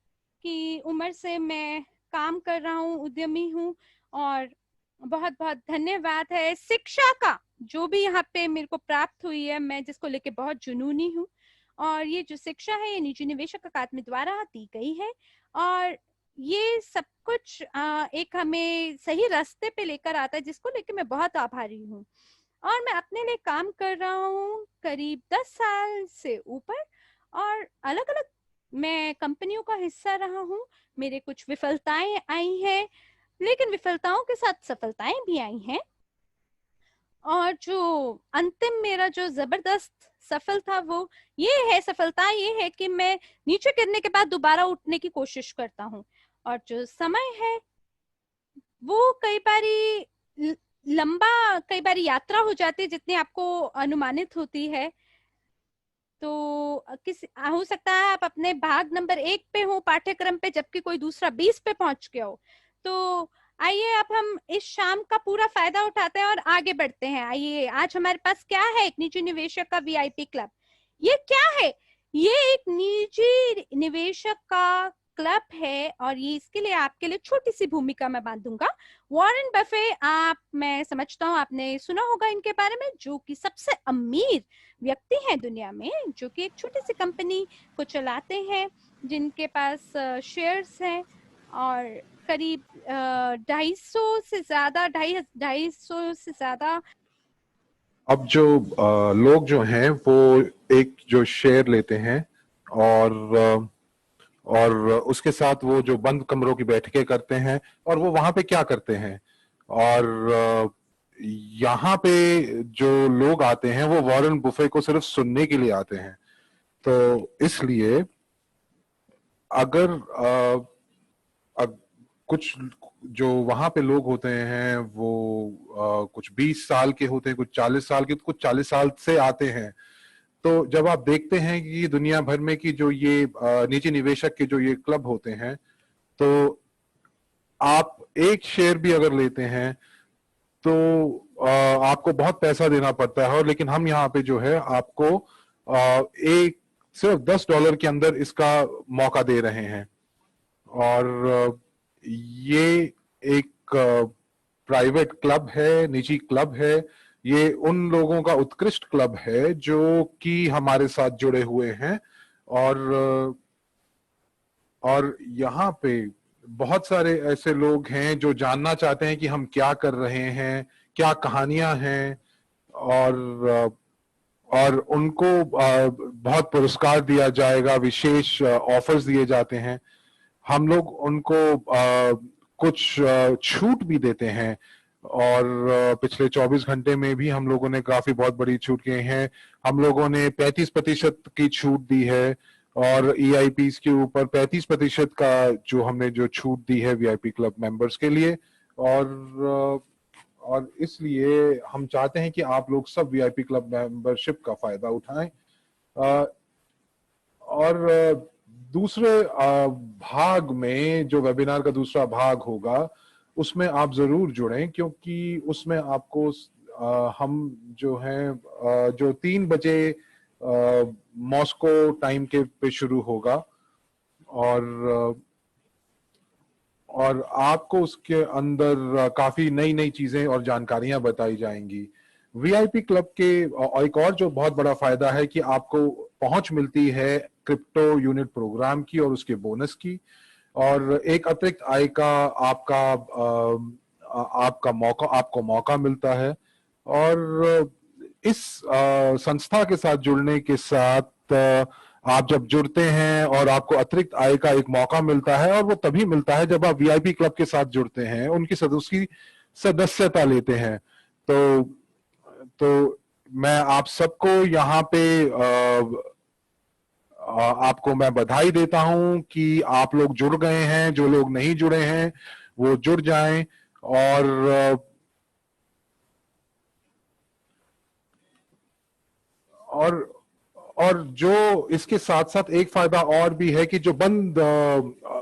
की उम्र से मैं काम कर रहा हूँ, उद्यमी हूँ। और बहुत बहुत धन्यवाद है शिक्षा का, जो भी यहाँ पे मेरे को प्राप्त हुई है, मैं जिसको लेके बहुत जुनूनी हूँ। और ये जो शिक्षा है, ये निजी निवेशक अकादमी द्वारा दी गई है। और ये सब कुछ एक हमें सही रास्ते पे लेकर आता है, जिसको लेके मैं बहुत आभारी हूँ। और मैं अपने लिए काम कर रहा हूँ करीब 10 साल से ऊपर, और अलग अलग मैं कंपनियों का हिस्सा रहा हूँ। मेरे कुछ विफलताएं आई हैं, लेकिन विफलताओं के साथ सफलताएं भी आई हैं। और जो अंतिम मेरा जो जबरदस्त सफल था, वो ये है, सफलता ये है कि मैं नीचे गिरने के बाद दोबारा उठने की कोशिश करता हूँ। और जो समय है वो कई बारी लंबा, कई बारी यात्रा हो जाती है जितनी आपको अनुमानित होती है। तो हो सकता है आप अपने भाग नंबर 1 पे हो पाठ्यक्रम पे, जबकि कोई दूसरा 20 पे पहुंच गया हो। तो आइए अब हम इस शाम का पूरा फायदा उठाते हैं और आगे बढ़ते हैं। आइए, आज हमारे पास क्या है, एक निजी निवेशक का वीआईपी क्लब। ये क्या है? ये एक निजी निवेशक का क्लब है, और ये इसके लिए आपके लिए छोटी सी भूमिका मैं बांधूंगा। वॉरेन बफे, आप, मैं समझता हूँ आपने सुना होगा इनके बारे में, जो कि सबसे अमीर व्यक्ति हैं दुनिया में, जो कि एक छोटी सी कंपनी को चलाते हैं, जिनके पास शेयर्स हैं। और करीब 250 से ज्यादा 250 से ज्यादा अब जो लोग जो हैं वो एक जो शेयर लेते हैं और और उसके साथ वो जो बंद कमरों की बैठकें करते हैं, और वो वहां पे क्या करते हैं, और यहाँ पे जो लोग आते हैं वो वॉरेन बुफे को सिर्फ सुनने के लिए आते हैं। तो इसलिए अगर कुछ जो वहां पे लोग होते हैं वो कुछ 20 साल के होते हैं, कुछ 40 साल के, कुछ 40 साल से आते हैं। तो जब आप देखते हैं कि दुनिया भर में की जो ये निजी निवेशक के जो ये क्लब होते हैं, तो आप एक शेयर भी अगर लेते हैं तो आपको बहुत पैसा देना पड़ता है, और लेकिन हम यहाँ पे जो है आपको एक सिर्फ $10 के अंदर इसका मौका दे रहे हैं। और ये एक प्राइवेट क्लब है, निजी क्लब है। ये उन लोगों का उत्कृष्ट क्लब है जो कि हमारे साथ जुड़े हुए हैं, और यहाँ पे बहुत सारे ऐसे लोग हैं जो जानना चाहते हैं कि हम क्या कर रहे हैं, क्या कहानियां हैं, और उनको बहुत पुरस्कार दिया जाएगा, विशेष ऑफर्स दिए जाते हैं। हम लोग उनको कुछ छूट भी देते हैं, और पिछले 24 घंटे में भी हम लोगों ने काफी बहुत बड़ी छूट किए हैं। हम लोगों ने 35% की छूट दी है, और EIPs के ऊपर 35% का जो हमने जो छूट दी है VIP क्लब मेंबर्स के लिए। और इसलिए हम चाहते हैं कि आप लोग सब VIP क्लब मेंबरशिप का फायदा उठाएं। और दूसरे भाग में जो वेबिनार का दूसरा भाग होगा उसमें आप जरूर जुड़ें, क्योंकि उसमें आपको हम जो हैं जो 3 बजे मॉस्को टाइम के पे शुरू होगा, और आपको उसके अंदर काफी नई नई चीजें और जानकारियां बताई जाएंगी। VIP क्लब के एक और जो बहुत बड़ा फायदा है कि आपको पहुंच मिलती है क्रिप्टो यूनिट प्रोग्राम की और उसके बोनस की, और एक अतिरिक्त आय का आपको मौका मिलता है। और इस संस्था के साथ जुड़ने के साथ आप जब जुड़ते हैं और आपको अतिरिक्त आय का एक मौका मिलता है, और वो तभी मिलता है जब आप VIP क्लब के साथ जुड़ते हैं, उसकी सदस्यता लेते हैं। तो मैं आप सबको यहाँ पे आपको मैं बधाई देता हूं कि आप लोग जुड़ गए हैं। जो लोग नहीं जुड़े हैं वो जुड़ जाएं। और जो इसके साथ साथ एक फायदा और भी है कि जो बंद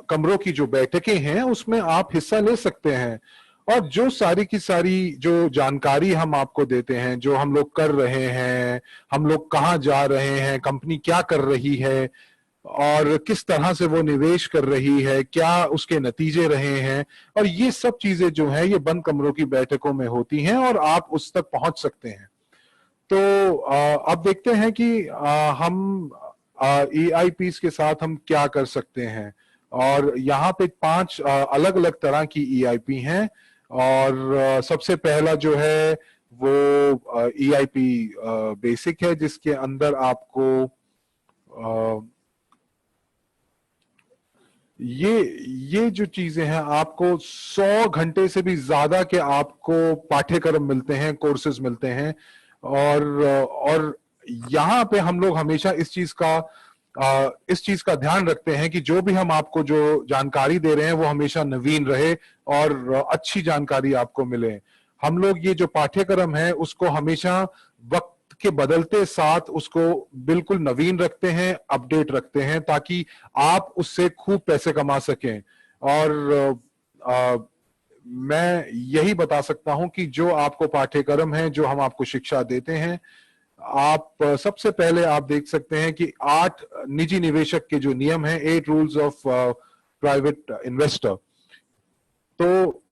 कमरों की जो बैठकें हैं उसमें आप हिस्सा ले सकते हैं, और जो सारी की सारी जो जानकारी हम आपको देते हैं, जो हम लोग कर रहे हैं, हम लोग कहाँ जा रहे हैं, कंपनी क्या कर रही है, और किस तरह से वो निवेश कर रही है, क्या उसके नतीजे रहे हैं, और ये सब चीजें जो है ये बंद कमरों की बैठकों में होती हैं, और आप उस तक पहुंच सकते हैं। तो अब देखते हैं कि हम EIPs के साथ हम क्या कर सकते हैं। और यहाँ पे 5 अलग अलग तरह की EIP हैं, और सबसे पहला जो है वो EIP बेसिक है, जिसके अंदर आपको ये जो चीजें हैं आपको 100 घंटे से भी ज्यादा के आपको पाठ्यक्रम मिलते हैं, कोर्सेज मिलते हैं। और यहाँ पे हम लोग हमेशा इस चीज का ध्यान रखते हैं कि जो भी हम आपको जो जानकारी दे रहे हैं वो हमेशा नवीन रहे और अच्छी जानकारी आपको मिले। हम लोग ये जो पाठ्यक्रम है उसको हमेशा वक्त के बदलते साथ उसको बिल्कुल नवीन रखते हैं, अपडेट रखते हैं, ताकि आप उससे खूब पैसे कमा सकें। और मैं यही बता सकता हूं कि जो आपको पाठ्यक्रम है, जो हम आपको शिक्षा देते हैं, आप सबसे पहले आप देख सकते हैं कि 8 निजी निवेशक के जो नियम हैं, 8 रूल्स ऑफ प्राइवेट इन्वेस्टर। तो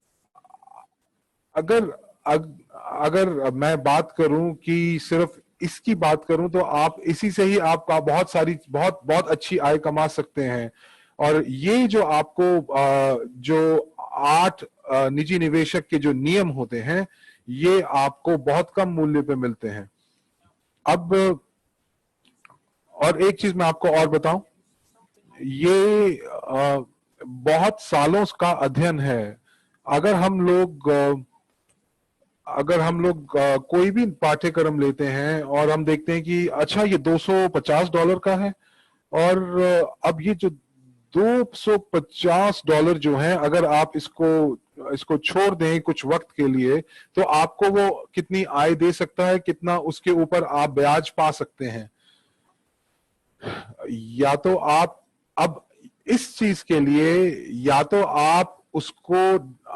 अगर मैं बात करूं कि सिर्फ इसकी बात करूं तो आप इसी से ही आपका बहुत बहुत अच्छी आय कमा सकते हैं। और ये जो आपको जो 8 निजी निवेशक के जो नियम होते हैं, ये आपको बहुत कम मूल्य पे मिलते हैं। अब और एक चीज मैं आपको और बताऊं, ये बहुत सालों का अध्ययन है। अगर हम लोग कोई भी पाठ्यक्रम लेते हैं और हम देखते हैं कि अच्छा ये $250 का है, और अब ये जो $250 जो है, अगर आप इसको छोड़ दें कुछ वक्त के लिए, तो आपको वो कितनी आय दे सकता है, कितना उसके ऊपर आप ब्याज पा सकते हैं। या तो आप अब इस चीज के लिए, या तो आप उसको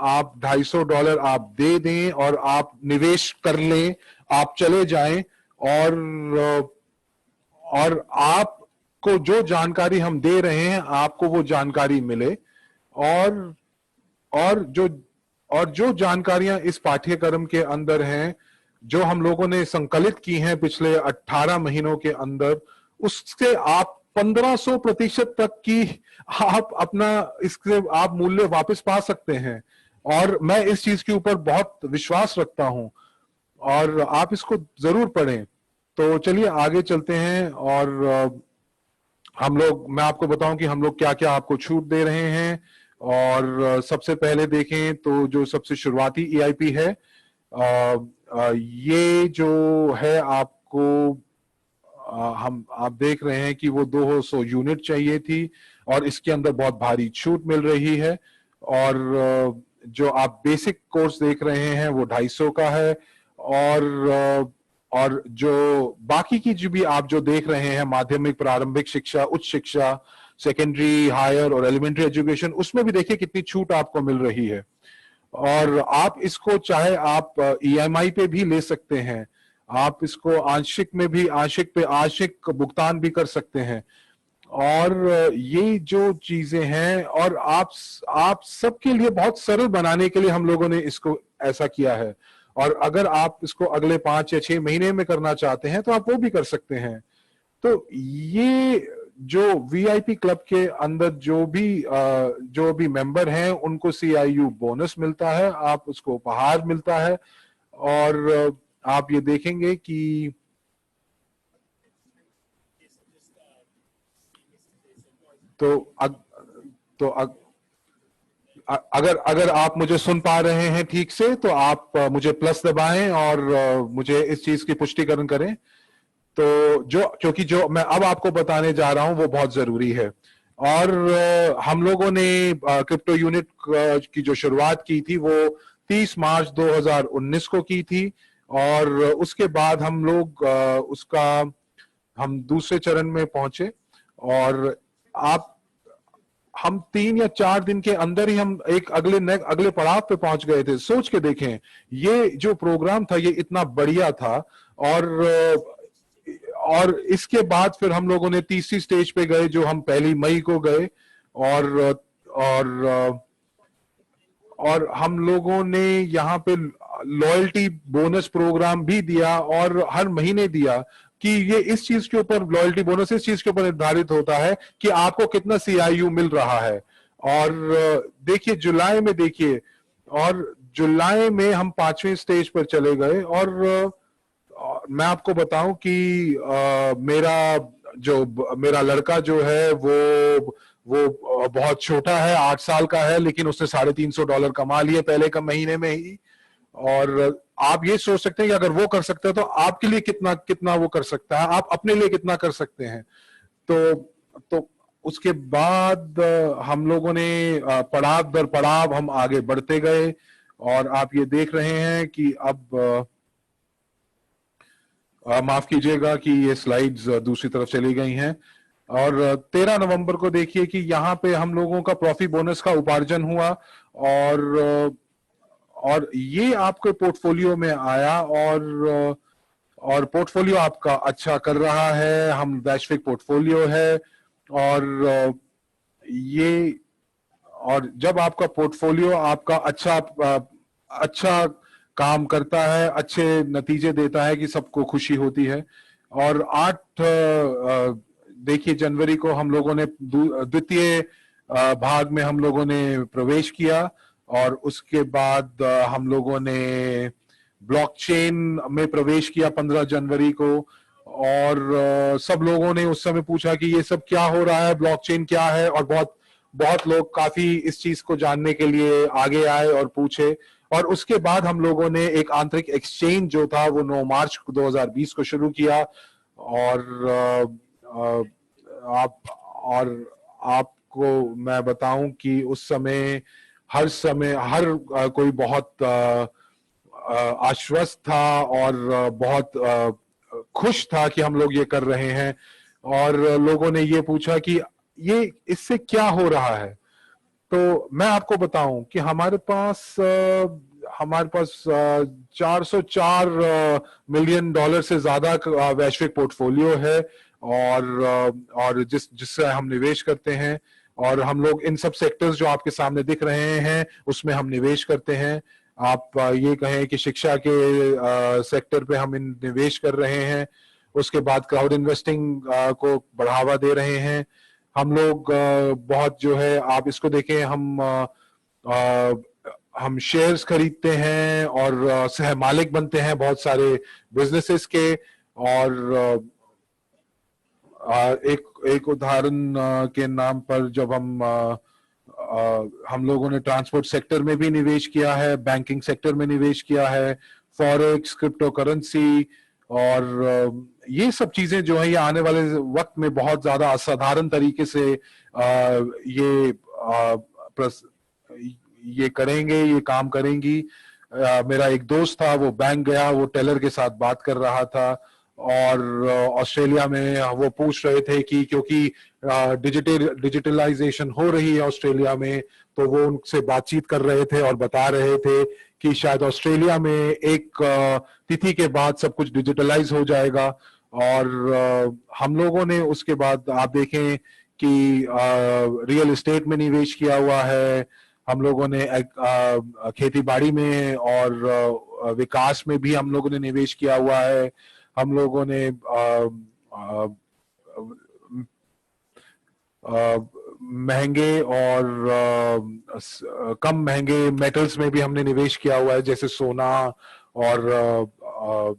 आप $250 आप दे दें और आप निवेश कर लें, आप चले जाएं, और आपको जो जानकारी हम दे रहे हैं आपको वो जानकारी मिले, और और जो और जो जानकारियां इस पाठ्यक्रम के अंदर हैं, जो हम लोगों ने संकलित की हैं पिछले 18 महीनों के अंदर, उससे आप 1500% तक की आप अपना इससे आप मूल्य वापस पा सकते हैं। और मैं इस चीज के ऊपर बहुत विश्वास रखता हूं, और आप इसको जरूर पढ़ें। तो चलिए आगे चलते हैं, और मैं आपको बताऊं कि हम लोग क्या क्या आपको छूट दे रहे हैं। और सबसे पहले देखें तो जो सबसे शुरुआती EIP है, ये जो है आपको आप देख रहे हैं कि वो 200 यूनिट चाहिए थी, और इसके अंदर बहुत भारी छूट मिल रही है। और जो आप बेसिक कोर्स देख रहे हैं वो 250 का है, और जो बाकी की जो भी आप जो देख रहे हैं, माध्यमिक, प्रारंभिक शिक्षा, उच्च शिक्षा, सेकेंडरी, हायर और एलिमेंट्री एजुकेशन, उसमें भी देखिए कितनी छूट आपको मिल रही है। और आप इसको चाहे आप EMI पे भी ले सकते हैं, आप इसको आंशिक भुगतान भी कर सकते हैं। और ये जो चीजें हैं, और आप सबके लिए बहुत सरल बनाने के लिए हम लोगों ने इसको ऐसा किया है। और अगर आप इसको अगले 5 या 6 महीने में करना चाहते हैं तो आप वो भी कर सकते हैं। तो ये जो VIP क्लब के अंदर जो भी मेंबर हैं, उनको CIU बोनस मिलता है, आप उसको उपहार मिलता है। और आप ये देखेंगे कि अगर आप मुझे सुन पा रहे हैं ठीक से, तो आप मुझे प्लस दबाएं और मुझे इस चीज की पुष्टिकरण करें। तो क्योंकि जो मैं अब आपको बताने जा रहा हूं वो बहुत जरूरी है। और हम लोगों ने क्रिप्टो यूनिट की जो शुरुआत की थी वो 30 मार्च 2019 को की थी, और उसके बाद हम लोग हम दूसरे चरण में पहुंचे, और हम 3 या 4 दिन के अंदर ही हम एक अगले पड़ाव पे पहुंच गए थे। सोच के देखें, ये जो प्रोग्राम था ये इतना बढ़िया था। और इसके बाद फिर हम लोगों ने तीसरी स्टेज पे गए, जो हम 1 मई को गए, और हम लोगों ने यहाँ पे लॉयल्टी बोनस प्रोग्राम भी दिया, और हर महीने दिया कि ये इस चीज के ऊपर लॉयल्टी बोनस इस चीज के ऊपर निर्धारित होता है कि आपको कितना CIU मिल रहा है। और देखिए जुलाई में और जुलाई में हम 5वें स्टेज पर चले गए। और मैं आपको बताऊं कि मेरा लड़का जो है वो बहुत छोटा है, 8 साल का है, लेकिन उसने $350 कमा लिए पहले का महीने में ही। और आप ये सोच सकते हैं कि अगर वो कर सकते हैं तो आपके लिए कितना कितना वो कर सकता है, आप अपने लिए कितना कर सकते हैं। तो उसके बाद हम लोगों ने पड़ाव दर पड़ाव हम आगे बढ़ते गए, और आप ये देख रहे हैं कि अब माफ कीजिएगा कि ये स्लाइड्स दूसरी तरफ चली गई हैं। और 13 नवंबर को देखिए कि यहाँ पे हम लोगों का प्रॉफी बोनस का उपार्जन हुआ, और ये आपके पोर्टफोलियो में आया, और पोर्टफोलियो आपका अच्छा कर रहा है, हम वैश्विक पोर्टफोलियो है। और जब आपका पोर्टफोलियो आपका अच्छा काम करता है, अच्छे नतीजे देता है, कि सबको खुशी होती है। और 8 देखिए जनवरी को हम लोगों ने द्वितीय भाग में हम लोगों ने प्रवेश किया, और उसके बाद हम लोगों ने ब्लॉकचेन में प्रवेश किया 15 जनवरी को, और सब लोगों ने उस समय पूछा कि ये सब क्या हो रहा है, ब्लॉकचेन क्या है, और बहुत बहुत लोग काफी इस चीज को जानने के लिए आगे आए और पूछे। और उसके बाद हम लोगों ने एक आंतरिक एक्सचेंज जो था वो 9 मार्च 2020 को शुरू किया। और आप और आपको मैं बताऊं कि उस समय हर कोई बहुत आश्वस्त था और बहुत खुश था कि हम लोग ये कर रहे हैं। और लोगों ने ये पूछा कि ये इससे क्या हो रहा है। तो मैं आपको बताऊं कि हमारे पास 404 मिलियन डॉलर से ज्यादा वैश्विक पोर्टफोलियो है, और जिससे हम निवेश करते हैं। और हम लोग इन सब सेक्टर्स जो आपके सामने दिख रहे हैं उसमें हम निवेश करते हैं। आप ये कहें कि शिक्षा के सेक्टर पे हम निवेश कर रहे हैं। उसके बाद क्राउड इन्वेस्टिंग को बढ़ावा दे रहे हैं हम लोग। बहुत जो है आप इसको देखें, हम शेयर्स खरीदते हैं और सह मालिक बनते हैं बहुत सारे बिजनेसेस के। और एक उदाहरण के नाम पर जब हम लोगों ने ट्रांसपोर्ट सेक्टर में भी निवेश किया है, बैंकिंग सेक्टर में निवेश किया है, फॉरेक्स, क्रिप्टो करेंसी, और ये सब चीजें जो है ये आने वाले वक्त में बहुत ज्यादा असाधारण तरीके से ये करेंगे, ये काम करेंगी। मेरा एक दोस्त था, वो बैंक गया, वो टेलर के साथ बात कर रहा था, और ऑस्ट्रेलिया में वो पूछ रहे थे कि क्योंकि डिजिटलाइजेशन हो रही है ऑस्ट्रेलिया में, तो वो उनसे बातचीत कर रहे थे और बता रहे थे कि शायद ऑस्ट्रेलिया में एक तिथि के बाद सब कुछ डिजिटलाइज हो जाएगा। और हम लोगों ने उसके बाद आप देखें कि रियल एस्टेट में निवेश किया हुआ है, हम लोगों ने खेती बाड़ी में और विकास में भी हम लोगों ने निवेश किया हुआ है। हम लोगों ने महंगे और कम महंगे मेटल्स में भी हमने निवेश किया हुआ है, जैसे सोना और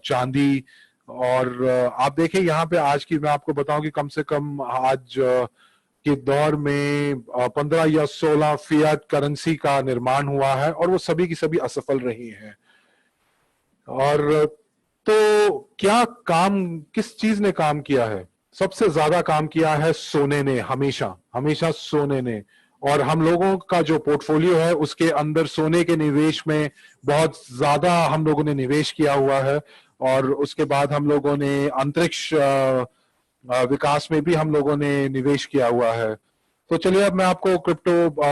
चांदी। और आप देखें यहाँ पे आज की मैं आपको बताऊं कि कम से कम आज के दौर में 15 या 16 फियाट करेंसी का निर्माण हुआ है, और वो सभी की सभी असफल रही हैं। और तो क्या काम, किस चीज ने काम किया है? सबसे ज्यादा काम किया है सोने ने, हमेशा हमेशा सोने ने। और हम लोगों का जो पोर्टफोलियो है उसके अंदर सोने के निवेश में बहुत ज्यादा हम लोगों ने निवेश किया हुआ है। और उसके बाद हम लोगों ने अंतरिक्ष विकास में भी हम लोगों ने निवेश किया हुआ है। तो चलिए अब मैं आपको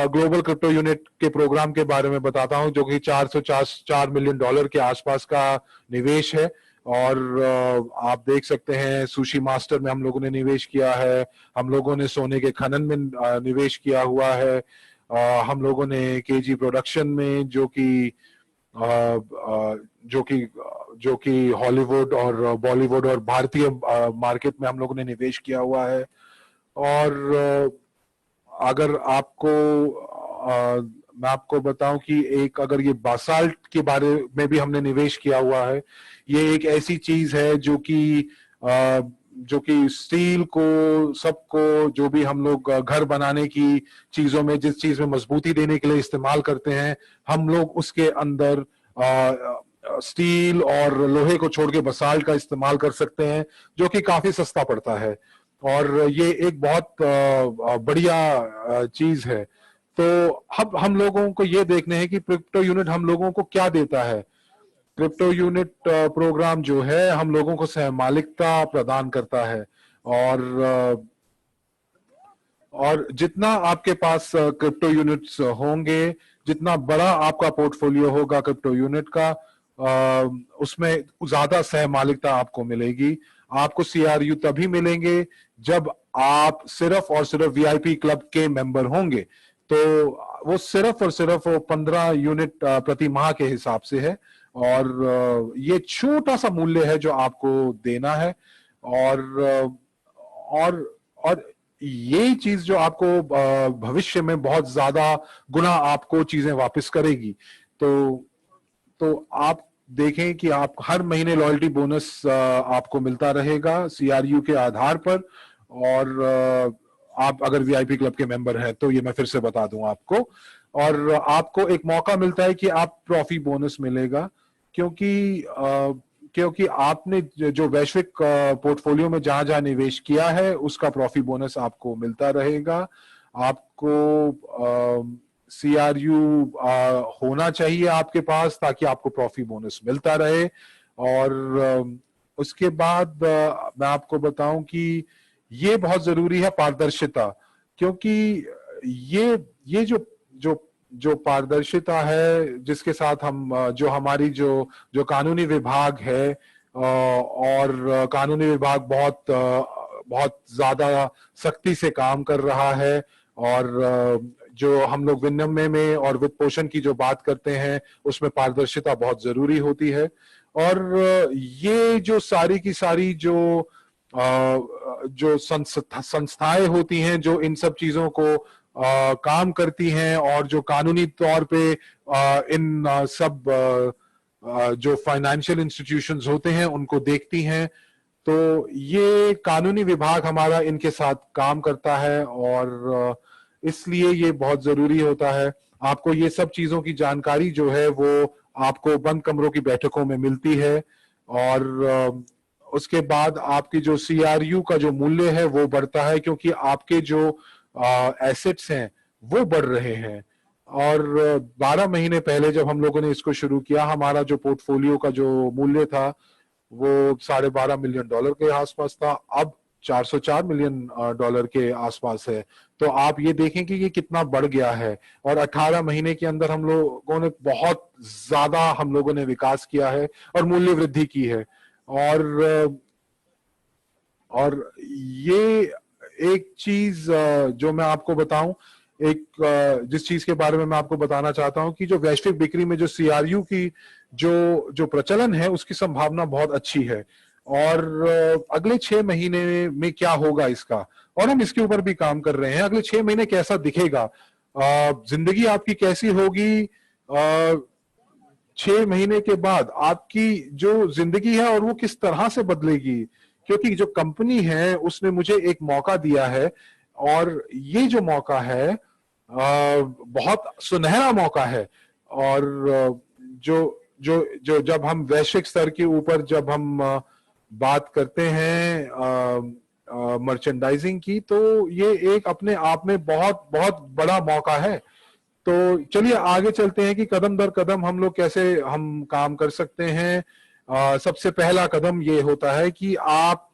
ग्लोबल क्रिप्टो यूनिट के प्रोग्राम के बारे में बताता हूं, जो कि 404 मिलियन डॉलर के आसपास का निवेश है। और आप देख सकते हैं सुशी मास्टर में हम लोगों ने निवेश किया है, हम लोगों ने सोने के खनन में निवेश किया हुआ है, हम लोगों ने केजी प्रोडक्शन में, जो कि हॉलीवुड और बॉलीवुड और भारतीय मार्केट में हम लोगों ने निवेश किया हुआ है। और अगर मैं आपको बताऊं कि अगर ये बासाल्ट के बारे में भी हमने निवेश किया हुआ है। ये एक ऐसी चीज है जो कि स्टील को, सबको, जो भी हम लोग घर बनाने की चीजों में जिस चीज में मजबूती देने के लिए इस्तेमाल करते हैं, हम लोग उसके अंदर स्टील और लोहे को छोड़ के बासाल्ट का इस्तेमाल कर सकते हैं, जो कि काफी सस्ता पड़ता है। और ये एक बहुत बढ़िया चीज है। तो अब हम लोगों को ये देखने हैं कि क्रिप्टो यूनिट हम लोगों को क्या देता है। क्रिप्टो यूनिट प्रोग्राम जो है हम लोगों को सहमालिकता प्रदान करता है। और जितना आपके पास क्रिप्टो यूनिट्स होंगे, जितना बड़ा आपका पोर्टफोलियो होगा क्रिप्टो यूनिट का, उसमें ज्यादा सहमालिकता आपको मिलेगी। आपको सीआरयू तभी मिलेंगे जब आप सिर्फ और सिर्फ वीआईपी क्लब के मेंबर होंगे। तो वो सिर्फ और सिर्फ 15 यूनिट प्रति माह के हिसाब से है, और ये छोटा सा मूल्य है जो आपको देना है। और ये चीज जो आपको भविष्य में बहुत ज्यादा गुना आपको चीजें वापस करेगी। तो आप देखें कि आप हर महीने लॉयल्टी बोनस आपको मिलता रहेगा CRU के आधार पर। और आप अगर VIP क्लब के मेंबर हैं तो ये मैं फिर से बता दूं आपको। और आपको एक मौका मिलता है कि आप ट्रॉफी बोनस मिलेगा, क्योंकि आपने जो वैश्विक पोर्टफोलियो में जहां जहां निवेश किया है उसका ट्रॉफी बोनस आपको मिलता रहेगा। आपको CRU होना चाहिए आपके पास ताकि आपको ट्रॉफी बोनस मिलता रहे। और उसके बाद मैं आपको बताऊं कि ये बहुत जरूरी है पारदर्शिता, क्योंकि ये जो पारदर्शिता है जिसके साथ हम जो हमारी जो कानूनी विभाग है, और कानूनी विभाग बहुत ज्यादा सख्ती से काम कर रहा है। और जो हम लोग विनिमय में और वित्त पोषण की जो बात करते हैं उसमें पारदर्शिता बहुत जरूरी होती है। और ये जो सारी की सारी जो संस्थाएं होती हैं जो इन सब चीजों को काम करती हैं और जो कानूनी तौर पे इन सब जो फाइनेंशियल इंस्टीट्यूशंस होते हैं उनको देखती हैं, तो ये कानूनी विभाग हमारा इनके साथ काम करता है। और इसलिए ये बहुत जरूरी होता है। आपको ये सब चीजों की जानकारी जो है वो आपको बंद कमरों की बैठकों में मिलती है। और उसके बाद आपकी जो CRU का जो मूल्य है वो बढ़ता है, क्योंकि आपके जो एसेट्स हैं वो बढ़ रहे हैं। और 12 महीने पहले जब हम लोगों ने इसको शुरू किया, हमारा जो पोर्टफोलियो का जो मूल्य था वो $12.5 मिलियन के आसपास था, अब $404 मिलियन के आसपास है। तो आप ये देखें कि ये कितना बढ़ गया है। और 18 महीने के अंदर हम लोगों ने बहुत ज्यादा हम लोगों ने विकास किया है और मूल्य वृद्धि की है। और ये एक चीज जो मैं आपको बताऊं, जिस चीज के बारे में मैं आपको बताना चाहता हूं कि जो वैश्विक बिक्री में जो CRU की जो प्रचलन है उसकी संभावना बहुत अच्छी है। और अगले 6 महीने में क्या होगा इसका, और हम इसके ऊपर भी काम कर रहे हैं। अगले 6 महीने कैसा दिखेगा, जिंदगी आपकी कैसी होगी 6 महीने के बाद, आपकी जो जिंदगी है और वो किस तरह से बदलेगी। क्योंकि जो कंपनी है उसने मुझे एक मौका दिया है, और ये जो मौका है बहुत सुनहरा मौका है। और जो जो जो जब हम वैश्विक स्तर के ऊपर जब हम बात करते हैं मर्चेंडाइजिंग की, तो ये एक अपने आप में बहुत बहुत बड़ा मौका है। तो चलिए आगे चलते हैं कि कदम दर कदम हम लोग कैसे हम काम कर सकते हैं। सबसे पहला कदम ये होता है कि आप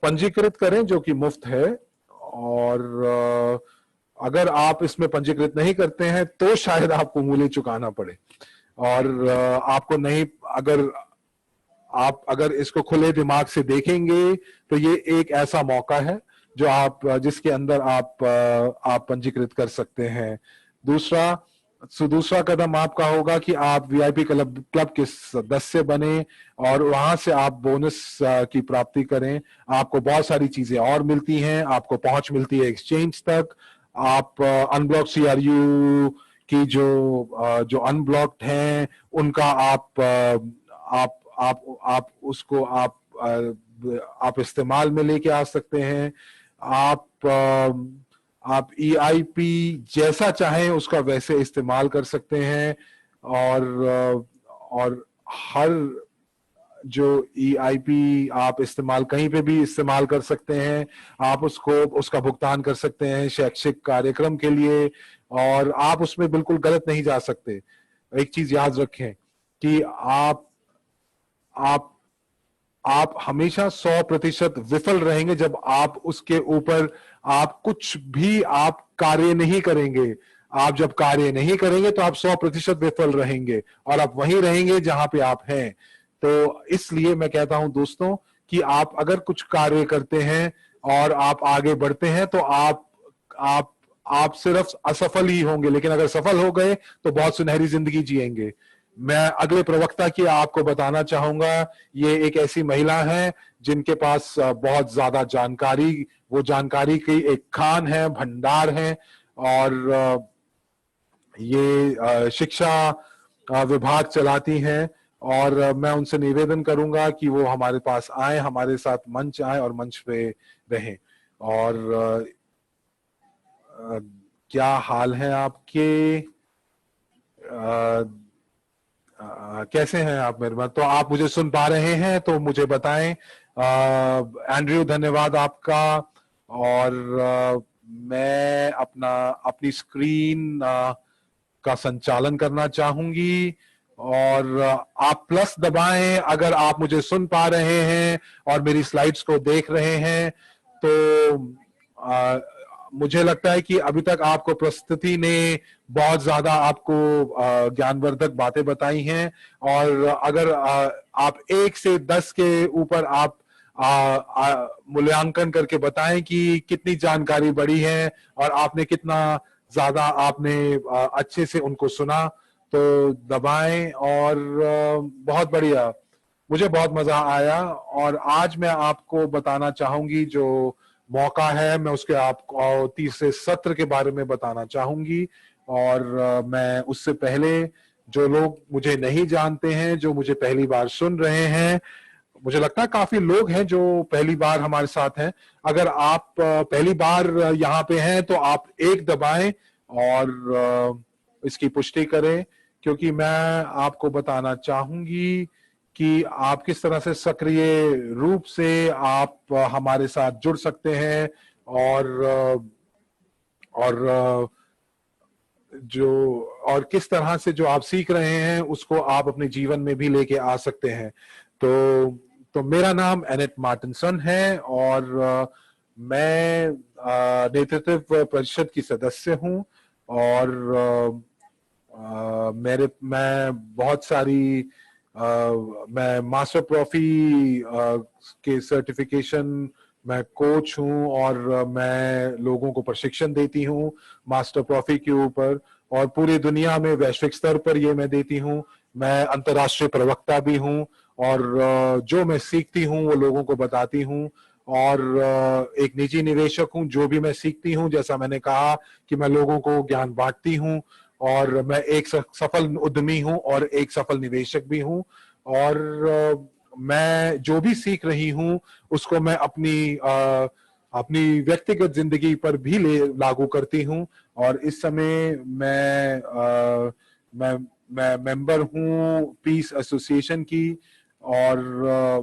पंजीकृत करें, जो कि मुफ्त है। और अगर आप इसमें पंजीकृत नहीं करते हैं तो शायद आपको मूल्य चुकाना पड़े। और आपको नहीं, अगर इसको खुले दिमाग से देखेंगे तो ये एक ऐसा मौका है जिसके अंदर आप पंजीकृत कर सकते हैं। दूसरा कदम आपका होगा कि आप VIP क्लब के सदस्य बने और वहां से आप बोनस की प्राप्ति करें। आपको बहुत सारी चीजें और मिलती हैं, आपको पहुंच मिलती है एक्सचेंज तक। आप अनब्लॉक CRU की जो अनब्लॉक्ड हैं उनका आप उसको आप इस्तेमाल में लेके आ सकते हैं। आप EIP जैसा चाहें उसका वैसे इस्तेमाल कर सकते हैं। और हर जो EIP आप इस्तेमाल कहीं पे भी इस्तेमाल कर सकते हैं। आप उसका भुगतान कर सकते हैं शैक्षिक कार्यक्रम के लिए, और आप उसमें बिल्कुल गलत नहीं जा सकते। एक चीज याद रखें कि आप हमेशा 100% विफल रहेंगे जब आप उसके ऊपर आप कुछ भी आप कार्य नहीं करेंगे। आप जब कार्य नहीं करेंगे तो आप 100% विफल रहेंगे और आप वहीं रहेंगे जहां पे आप हैं। तो इसलिए मैं कहता हूं दोस्तों कि आप अगर कुछ कार्य करते हैं और आप आगे बढ़ते हैं तो आप सिर्फ असफल ही होंगे, लेकिन अगर सफल हो गए तो बहुत सुनहरी जिंदगी जिएंगे। मैं अगले प्रवक्ता की आपको बताना चाहूंगा, ये एक ऐसी महिला है जिनके पास बहुत ज्यादा जानकारी, वो जानकारी की एक खान है, भंडार है। और ये शिक्षा विभाग चलाती हैं और मैं उनसे निवेदन करूंगा कि वो हमारे पास आए, हमारे साथ मंच आए और मंच पे रहें। और क्या हाल है आपके? कैसे हैं आप मेरे? तो आप मुझे सुन पा रहे हैं तो मुझे बताएं। एंड्रयू, धन्यवाद आपका। और मैं अपनी स्क्रीन का संचालन करना चाहूंगी और आप प्लस दबाएं अगर आप मुझे सुन पा रहे हैं और मेरी स्लाइड्स को देख रहे हैं। तो मुझे लगता है कि अभी तक आपको प्रस्तुति ने बहुत ज्यादा आपको ज्ञानवर्धक बातें बताई हैं। और अगर आप 1 से 10 के ऊपर आप मूल्यांकन करके बताएं कि कितनी जानकारी बढ़ी है और आपने कितना ज्यादा आपने अच्छे से उनको सुना, तो दबाएं। और बहुत बढ़िया, मुझे बहुत मजा आया। और आज मैं आपको बताना चाहूंगी, जो मौका है मैं उसके आपको तीसरे सत्र के बारे में बताना चाहूंगी। और मैं उससे पहले, जो लोग मुझे नहीं जानते हैं, जो मुझे पहली बार सुन रहे हैं, मुझे लगता है काफी लोग हैं जो पहली बार हमारे साथ हैं। अगर आप पहली बार यहाँ पे हैं तो आप 1 दबाएं और इसकी पुष्टि करें, क्योंकि मैं आपको बताना चाहूंगी कि आप किस तरह से सक्रिय रूप से आप हमारे साथ जुड़ सकते हैं। और और किस तरह से जो आप सीख रहे हैं उसको आप अपने जीवन में भी लेके आ सकते हैं। तो मेरा नाम एनेट मार्टिनसन है और मैं नेतृत्व परिषद की सदस्य हूं। और मैं बहुत सारी मैं मास्टर प्रॉफी के सर्टिफिकेशन, मैं कोच हूं और मैं लोगों को प्रशिक्षण देती हूं मास्टर प्रॉफी के ऊपर, और पूरी दुनिया में वैश्विक स्तर पर ये मैं देती हूं। मैं अंतर्राष्ट्रीय प्रवक्ता भी हूं और जो मैं सीखती हूं वो लोगों को बताती हूं। और एक निजी निवेशक हूं। जो भी मैं सीखती हूं, जैसा मैंने कहा कि मैं लोगों को ज्ञान बांटती हूं, और मैं एक सफल उद्यमी हूं और एक सफल निवेशक भी हूं। और मैं जो भी सीख रही हूं उसको मैं अपनी व्यक्तिगत जिंदगी पर भी लागू करती हूं। और इस समय मैं मेंबर हूं पीस एसोसिएशन की। और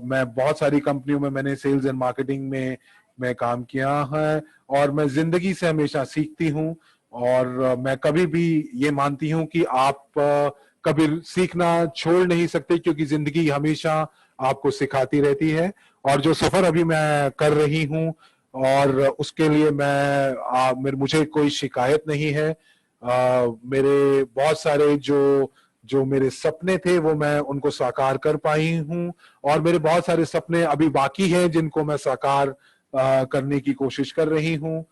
मैं बहुत सारी कंपनियों में मैंने सेल्स एंड मार्केटिंग में मैं काम किया है। और मैं जिंदगी से हमेशा सीखती हूं। और मैं कभी भी ये मानती हूं कि आप कभी सीखना छोड़ नहीं सकते, क्योंकि जिंदगी हमेशा आपको सिखाती रहती है। और जो सफर अभी मैं कर रही हूं और उसके लिए मुझे कोई शिकायत नहीं है। मेरे बहुत सारे जो मेरे सपने थे वो मैं उनको साकार कर पाई हूं, और मेरे बहुत सारे सपने अभी बाकी हैं जिनको मैं साकार करने की कोशिश कर रही हूं।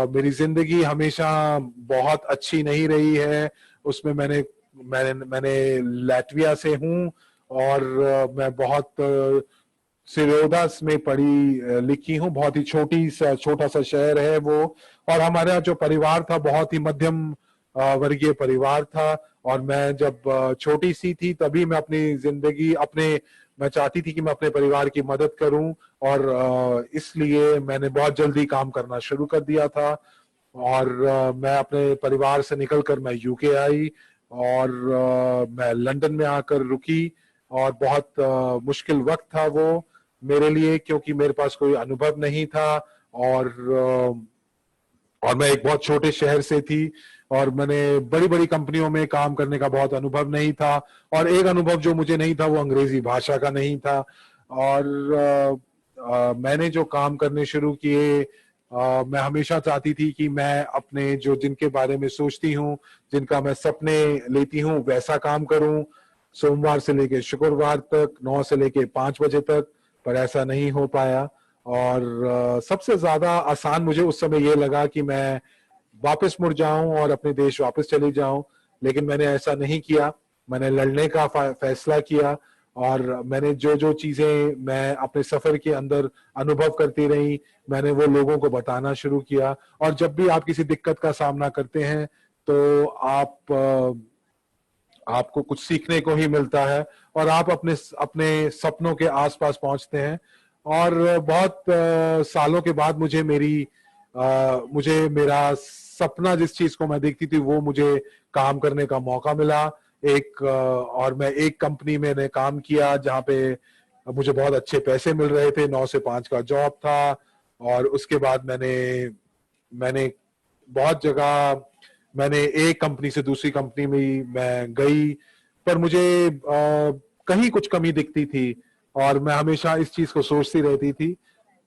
मेरी जिंदगी हमेशा बहुत अच्छी नहीं रही है। उसमें मैंने लैटविया से हूं और मैं बहुत सिरोदास में पढ़ी लिखी हूँ। बहुत ही छोटा सा शहर है वो। और हमारा जो परिवार था बहुत ही मध्यम वर्गीय परिवार था। और मैं जब छोटी सी थी तभी मैं अपनी जिंदगी मैं चाहती थी कि मैं अपने परिवार की मदद करूं, और इसलिए मैंने बहुत जल्दी काम करना शुरू कर दिया था। और मैं अपने परिवार से निकलकर मैं यूके आई और मैं लंदन में आकर रुकी। और बहुत मुश्किल वक्त था वो मेरे लिए, क्योंकि मेरे पास कोई अनुभव नहीं था। और मैं एक बहुत छोटे शहर से थी और मैंने बड़ी बड़ी कंपनियों में काम करने का बहुत अनुभव नहीं था। और एक अनुभव जो मुझे नहीं था वो अंग्रेजी भाषा का नहीं था। और मैंने जो काम करने शुरू किए, मैं हमेशा चाहती थी कि मैं अपने जिनके बारे में सोचती हूँ, जिनका मैं सपने लेती हूँ, वैसा काम करूँ सोमवार से लेके शुक्रवार तक 9 से लेके 5 बजे तक। पर ऐसा नहीं हो पाया। और सबसे ज्यादा आसान मुझे उस समय ये लगा कि मैं वापस मुड़ जाऊं और अपने देश वापस चले जाऊं, लेकिन मैंने ऐसा नहीं किया। मैंने लड़ने का फैसला किया और मैंने जो चीजें मैं अपने सफर के अंदर अनुभव करती रही, मैंने वो लोगों को बताना शुरू किया। और जब भी आप किसी दिक्कत का सामना करते हैं तो आपको कुछ सीखने को ही मिलता है और आप अपने अपने सपनों के आसपास पहुंचते हैं। और बहुत सालों के बाद मुझे मेरा सपना, जिस चीज को मैं देखती थी, वो मुझे काम करने का मौका मिला। और मैं एक कंपनी में ने काम किया जहाँ पे मुझे बहुत अच्छे पैसे मिल रहे थे, 9 से 5 का जॉब था। और उसके बाद मैंने बहुत जगह, मैंने एक कंपनी से दूसरी कंपनी में मैं गई, पर मुझे कहीं कुछ कमी दिखती थी और मैं हमेशा इस चीज को सोचती रहती थी।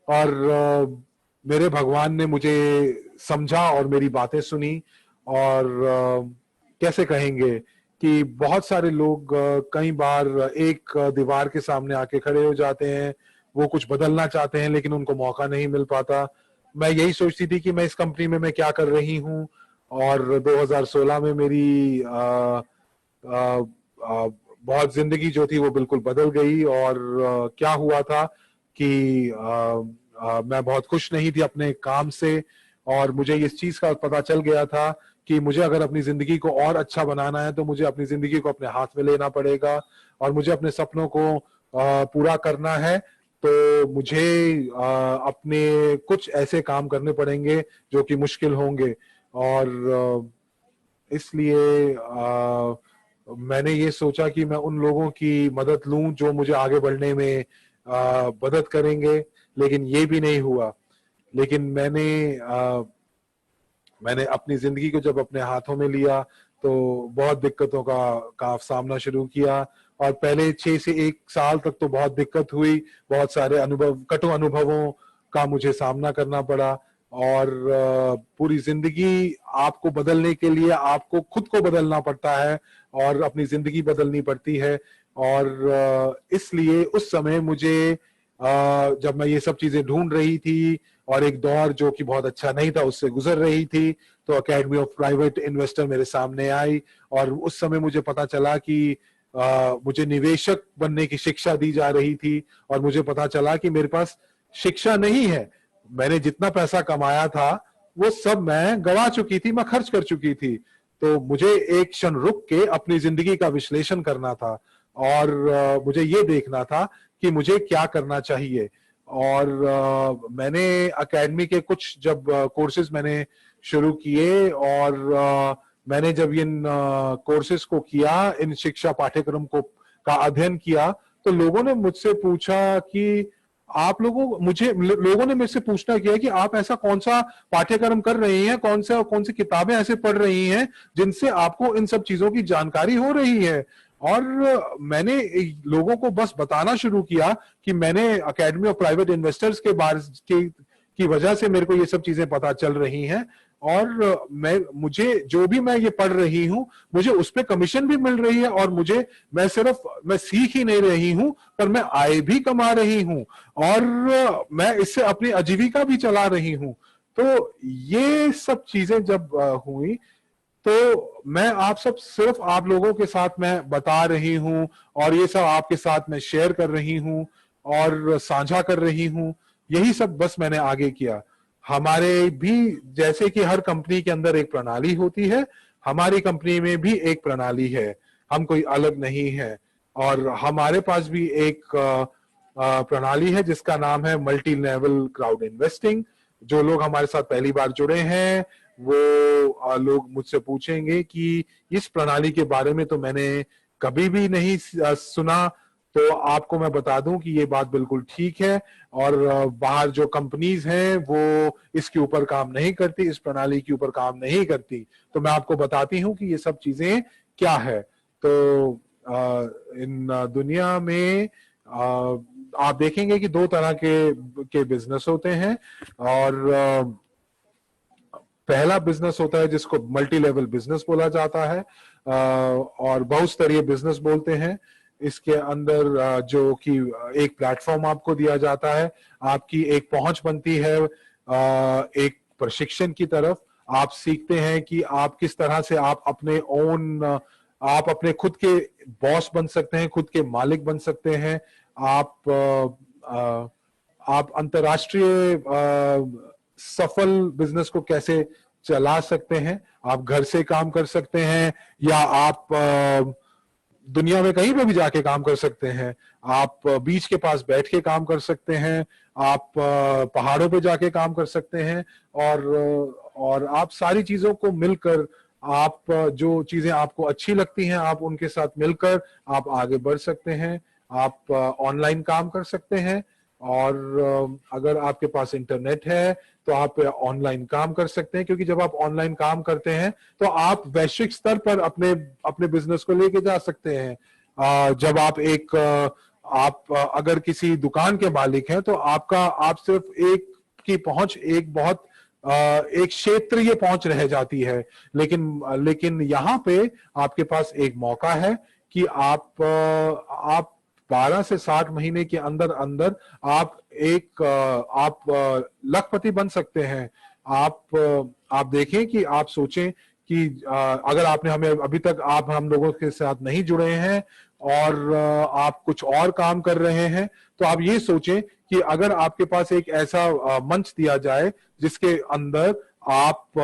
और मेरे भगवान ने मुझे समझा और मेरी बातें सुनी। और कैसे कहेंगे कि बहुत सारे लोग कई बार एक दीवार के सामने आके खड़े हो जाते हैं, वो कुछ बदलना चाहते हैं लेकिन उनको मौका नहीं मिल पाता। मैं यही सोचती थी कि मैं इस कंपनी में मैं क्या कर रही हूँ। और 2016 में मेरी बहुत जिंदगी जो थी वो बिल्कुल बदल गई। और क्या हुआ था कि मैं बहुत खुश नहीं थी अपने काम से, और मुझे इस चीज का पता चल गया था कि मुझे अगर अपनी जिंदगी को और अच्छा बनाना है तो मुझे अपनी जिंदगी को अपने हाथ में लेना पड़ेगा और मुझे अपने सपनों को पूरा करना है। तो मुझे अपने कुछ ऐसे काम करने पड़ेंगे जो कि मुश्किल होंगे। और इसलिए मैंने ये सोचा कि मैं उन लोगों की मदद लूं जो मुझे आगे बढ़ने में मदद करेंगे, लेकिन ये भी नहीं हुआ। लेकिन मैंने अपनी जिंदगी को जब अपने हाथों में लिया तो बहुत दिक्कतों का सामना शुरू किया। और पहले 6 से 1 साल तक तो बहुत दिक्कत हुई, बहुत सारे कटु अनुभवों का मुझे सामना करना पड़ा। और पूरी जिंदगी आपको बदलने के लिए आपको खुद को बदलना पड़ता है और अपनी जिंदगी बदलनी पड़ती है। और इसलिए उस समय मुझे, जब मैं ये सब चीजें ढूंढ रही थी और एक दौर जो कि बहुत अच्छा नहीं था उससे गुजर रही थी, तो अकेडमी ऑफ प्राइवेट इन्वेस्टर मेरे सामने आई। और उस समय मुझे पता चला कि मुझे निवेशक बनने की शिक्षा दी जा रही थी और मुझे पता चला कि मेरे पास शिक्षा नहीं है। मैंने जितना पैसा कमाया था वो सब मैं गवा चुकी थी, मैं खर्च कर चुकी थी। तो मुझे एक क्षण रुक के अपनी जिंदगी का विश्लेषण करना था और मुझे ये देखना था कि मुझे क्या करना चाहिए। और मैंने एकेडमी के कुछ जब कोर्सेज मैंने शुरू किए और मैंने जब इन कोर्सेज को किया, इन शिक्षा पाठ्यक्रम को का अध्ययन किया, तो लोगों ने मुझसे पूछा कि लोगों ने मुझसे पूछना किया कि आप ऐसा कौन सा पाठ्यक्रम कर रही हैं, कौन सी किताबें ऐसे पढ़ रही हैं जिनसे आपको इन सब चीजों की जानकारी हो रही है। और मैंने लोगों को बस बताना शुरू किया कि मैंने एकेडमी ऑफ प्राइवेट इन्वेस्टर्स के बारे की वजह से मेरे को ये सब चीजें पता चल रही हैं। और मुझे जो भी मैं ये पढ़ रही हूँ, मुझे उस पर कमीशन भी मिल रही है और मैं सीख ही नहीं रही हूँ पर मैं आय भी कमा रही हूँ और मैं इससे अपनी आजीविका भी चला रही हूँ। तो ये सब चीजें जब हुई तो मैं सिर्फ आप लोगों के साथ मैं बता रही हूँ और ये सब आपके साथ मैं शेयर कर रही हूँ और साझा कर रही हूँ। यही सब बस मैंने आगे किया। हमारे भी, जैसे कि हर कंपनी के अंदर एक प्रणाली होती है, हमारी कंपनी में भी एक प्रणाली है, हम कोई अलग नहीं है। और हमारे पास भी एक प्रणाली है जिसका नाम है मल्टी लेवल क्राउड इन्वेस्टिंग। जो लोग हमारे साथ पहली बार जुड़े हैं वो लोग मुझसे पूछेंगे कि इस प्रणाली के बारे में तो मैंने कभी भी नहीं सुना। तो आपको मैं बता दूं कि ये बात बिल्कुल ठीक है। और बाहर जो कंपनीज हैं वो इसके ऊपर काम नहीं करती, इस प्रणाली के ऊपर काम नहीं करती। तो मैं आपको बताती हूँ कि ये सब चीजें क्या है। तो इन दुनिया में आप देखेंगे कि 2 तरह के बिजनेस होते हैं। और पहला बिजनेस होता है जिसको मल्टी लेवल बिजनेस बोला जाता है और बहुस्तरीय बिजनेस बोलते हैं। इसके अंदर जो कि एक प्लेटफॉर्म आपको दिया जाता है, आपकी एक पहुंच बनती है एक प्रशिक्षण की तरफ। आप सीखते हैं कि आप किस तरह से आप अपने खुद के बॉस बन सकते हैं, खुद के मालिक बन सकते हैं। आप अंतरराष्ट्रीय सफल बिजनेस को कैसे चला सकते हैं। आप घर से काम कर सकते हैं या आप दुनिया में कहीं पे भी जाके काम कर सकते हैं। आप बीच के पास बैठ के काम कर सकते हैं, आप पहाड़ों पे जाके काम कर सकते हैं, और आप सारी चीजों को मिलकर, आप जो चीजें आपको अच्छी लगती हैं आप उनके साथ मिलकर आप आगे बढ़ सकते हैं। आप ऑनलाइन काम कर सकते हैं, और अगर आपके पास इंटरनेट है तो आप ऑनलाइन काम कर सकते हैं, क्योंकि जब आप ऑनलाइन काम करते हैं तो आप वैश्विक स्तर पर अपने अपने बिजनेस को लेके जा सकते हैं। जब आप अगर किसी दुकान के मालिक हैं तो आप सिर्फ एक की पहुंच एक बहुत एक क्षेत्रीय पहुंच रह जाती है। लेकिन यहाँ पे आपके पास एक मौका है कि आप 12 से 60 महीने के अंदर अंदर आप लखपति बन सकते हैं। आप देखें कि आप सोचें कि अगर आपने हमें अभी तक आप हम लोगों के साथ नहीं जुड़े हैं और आप कुछ और काम कर रहे हैं, तो आप ये सोचें कि अगर आपके पास एक ऐसा मंच दिया जाए जिसके अंदर आप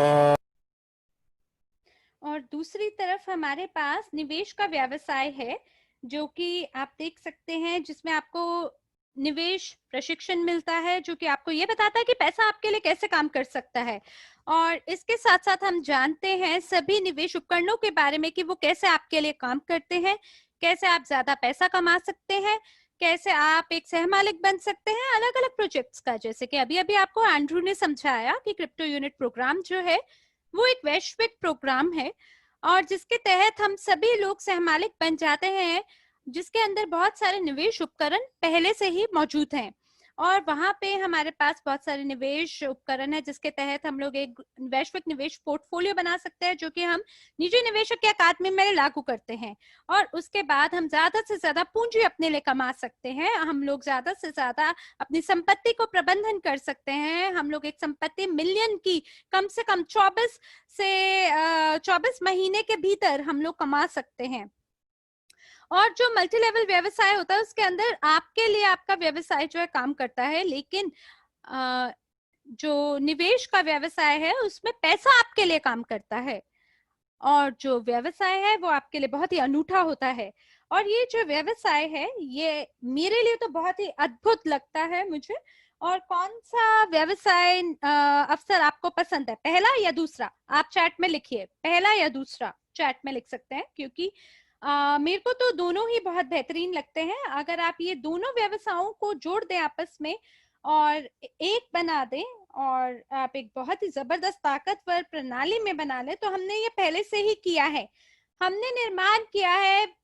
और दूसरी तरफ हमारे पास निवेश का व्यवसाय है, जो कि आप देख सकते हैं, जिसमें आपको निवेश प्रशिक्षण मिलता है, जो कि आपको ये बताता है कि पैसा आपके लिए कैसे काम कर सकता है। और इसके साथ साथ हम जानते हैं सभी निवेश उपकरणों के बारे में कि वो कैसे आपके लिए काम करते हैं, कैसे आप ज्यादा पैसा कमा सकते हैं, कैसे आप एक सहमालिक बन सकते हैं अलग अलग प्रोजेक्ट्स का। जैसे कि अभी अभी आपको एंड्रू ने समझाया कि क्रिप्टो यूनिट प्रोग्राम जो है वो एक वैश्विक प्रोग्राम है, और जिसके तहत हम सभी लोग सहमालिक बन जाते हैं, जिसके अंदर बहुत सारे निवेश उपकरण पहले से ही मौजूद हैं। और वहां पे हमारे पास बहुत सारे निवेश उपकरण है, जिसके तहत हम लोग एक वैश्विक निवेश पोर्टफोलियो बना सकते हैं, जो कि हम निजी निवेशक के अकादमी में लागू करते हैं। और उसके बाद हम ज्यादा से ज्यादा पूंजी अपने लिए कमा सकते हैं। हम लोग ज्यादा से ज्यादा अपनी संपत्ति को प्रबंधन कर सकते हैं। हम लोग एक संपत्ति मिलियन की कम से कम 24 महीने के भीतर हम लोग कमा सकते हैं। और जो मल्टी लेवल व्यवसाय होता है उसके अंदर आपके लिए आपका व्यवसाय जो है काम करता है, लेकिन जो निवेश का व्यवसाय है उसमें पैसा आपके लिए काम करता है, और जो व्यवसाय है वो आपके लिए बहुत ही अनूठा होता है। और ये जो व्यवसाय है ये मेरे लिए तो बहुत ही अद्भुत लगता है मुझे। और कौन सा व्यवसाय अवसर आपको पसंद है, पहला या दूसरा? आप चैट में लिखिए, पहला या दूसरा, चैट में लिख सकते हैं, क्योंकि मेरे को तो दोनों ही बहुत बेहतरीन लगते हैं। अगर आप ये दोनों व्यवसायों को जोड़ दें आपस में और एक बना दें, और आप एक बहुत ही जबरदस्त ताकतवर प्रणाली में बना लें, तो हमने ये पहले से ही किया है। हमने निर्माण किया है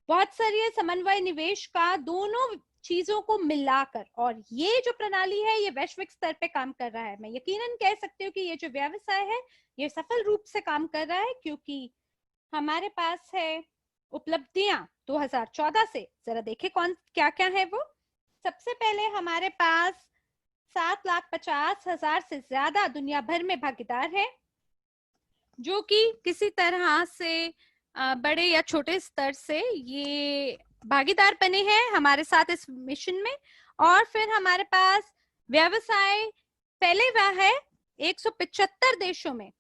बहुत सारे समन्वय निवेश का, दोनों चीजों को मिलाकर, और ये जो प्रणाली है ये वैश्विक स्तर पे काम कर रहा है। मैं यकीनन कह सकती हूँ कि ये जो व्यवसाय है ये सफल रूप से काम कर रहा है, क्योंकि हमारे पास है उपलब्धियां 2014 से। जरा देखें कौन क्या क्या है वो। सबसे पहले हमारे पास 7,50,000 से ज्यादा दुनिया भर में भागीदार है, जो कि किसी तरह से बड़े या छोटे स्तर से ये भागीदार बने हैं हमारे साथ इस मिशन में। और फिर हमारे पास व्यवसाय फैले हुआ है 175 देशों में,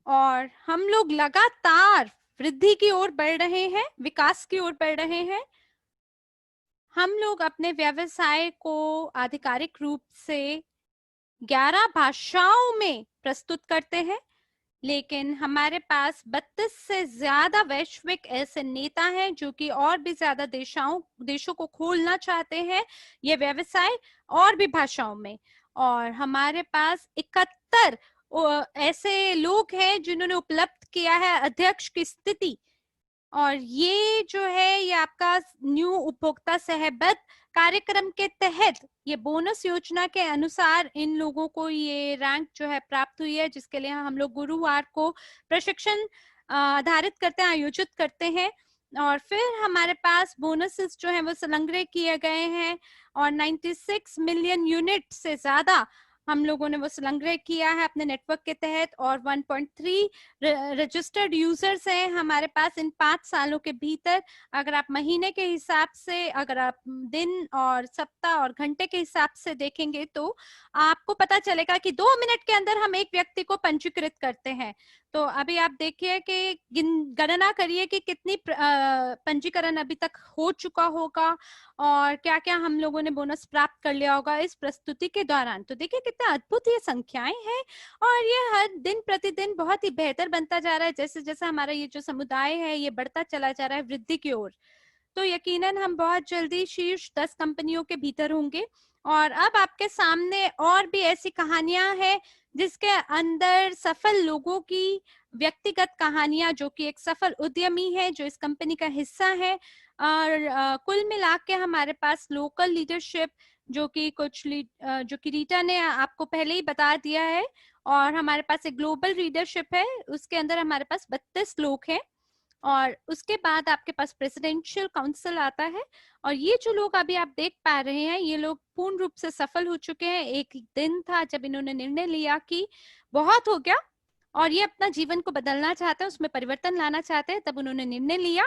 और हम लोग लगातार वृद्धि की ओर बढ़ रहे हैं, विकास की ओर बढ़ रहे हैं। हम लोग अपने व्यवसाय को आधिकारिक रूप से 11 भाषाओं में प्रस्तुत करते हैं, लेकिन हमारे पास 32 से ज्यादा वैश्विक ऐसे नेता हैं जो कि और भी ज्यादा देशों को खोलना चाहते हैं ये व्यवसाय और भी भाषाओं में। और हमारे पास 71 ऐसे लोग हैं जिन्होंने उपलब्ध किया है अध्यक्ष की स्थिति। और ये जो है ये आपका न्यू उपभोक्ता सहबत कार्यक्रम के तहत ये बोनस योजना के अनुसार इन लोगों को ये रैंक जो है प्राप्त हुई है, जिसके लिए हम लोग गुरुवार को प्रशिक्षण आधारित करते हैं, आयोजित करते हैं। और फिर हमारे पास बोनसेस जो है वो संग्रह किए गए हैं, और 96 मिलियन यूनिट से ज्यादा हम लोगों ने वो संग्रह किया है अपने नेटवर्क के तहत, और 1.3 रजिस्टर्ड यूजर्स हैं हमारे पास इन 5 सालों के भीतर। अगर आप महीने के हिसाब से, अगर आप दिन और सप्ताह और घंटे के हिसाब से देखेंगे तो आपको पता चलेगा कि 2 मिनट के अंदर हम एक व्यक्ति को पंजीकृत करते हैं। तो अभी आप देखिए कि गणना करिए कि कितनी पंजीकरण अभी तक हो चुका होगा और क्या क्या हम लोगों ने बोनस प्राप्त कर लिया होगा इस प्रस्तुति के दौरान। तो देखिए कितना अद्भुत ये संख्याएं हैं और ये हर दिन प्रतिदिन बहुत ही बेहतर बनता जा रहा है। जैसे जैसे हमारा ये जो समुदाय है ये बढ़ता चला जा रहा है वृद्धि की ओर, तो यकीनन हम बहुत जल्दी शीर्ष 10 कंपनियों के भीतर होंगे। और अब आपके सामने और भी ऐसी कहानियां हैं जिसके अंदर सफल लोगों की व्यक्तिगत कहानियां, जो कि एक सफल उद्यमी है जो इस कंपनी का हिस्सा है। और कुल मिला के हमारे पास लोकल लीडरशिप, जो कि जो कि रीटा ने आपको पहले ही बता दिया है, और हमारे पास एक ग्लोबल लीडरशिप है, उसके अंदर हमारे पास 32 लोग हैं। और उसके बाद आपके पास प्रेसिडेंशियल काउंसिल आता है, और ये जो लोग अभी आप देख पा रहे हैं ये लोग पूर्ण रूप से सफल हो चुके हैं। एक दिन था जब इन्होंने निर्णय लिया कि बहुत हो गया और ये अपना जीवन को बदलना चाहते हैं, उसमें परिवर्तन लाना चाहते हैं। तब उन्होंने निर्णय लिया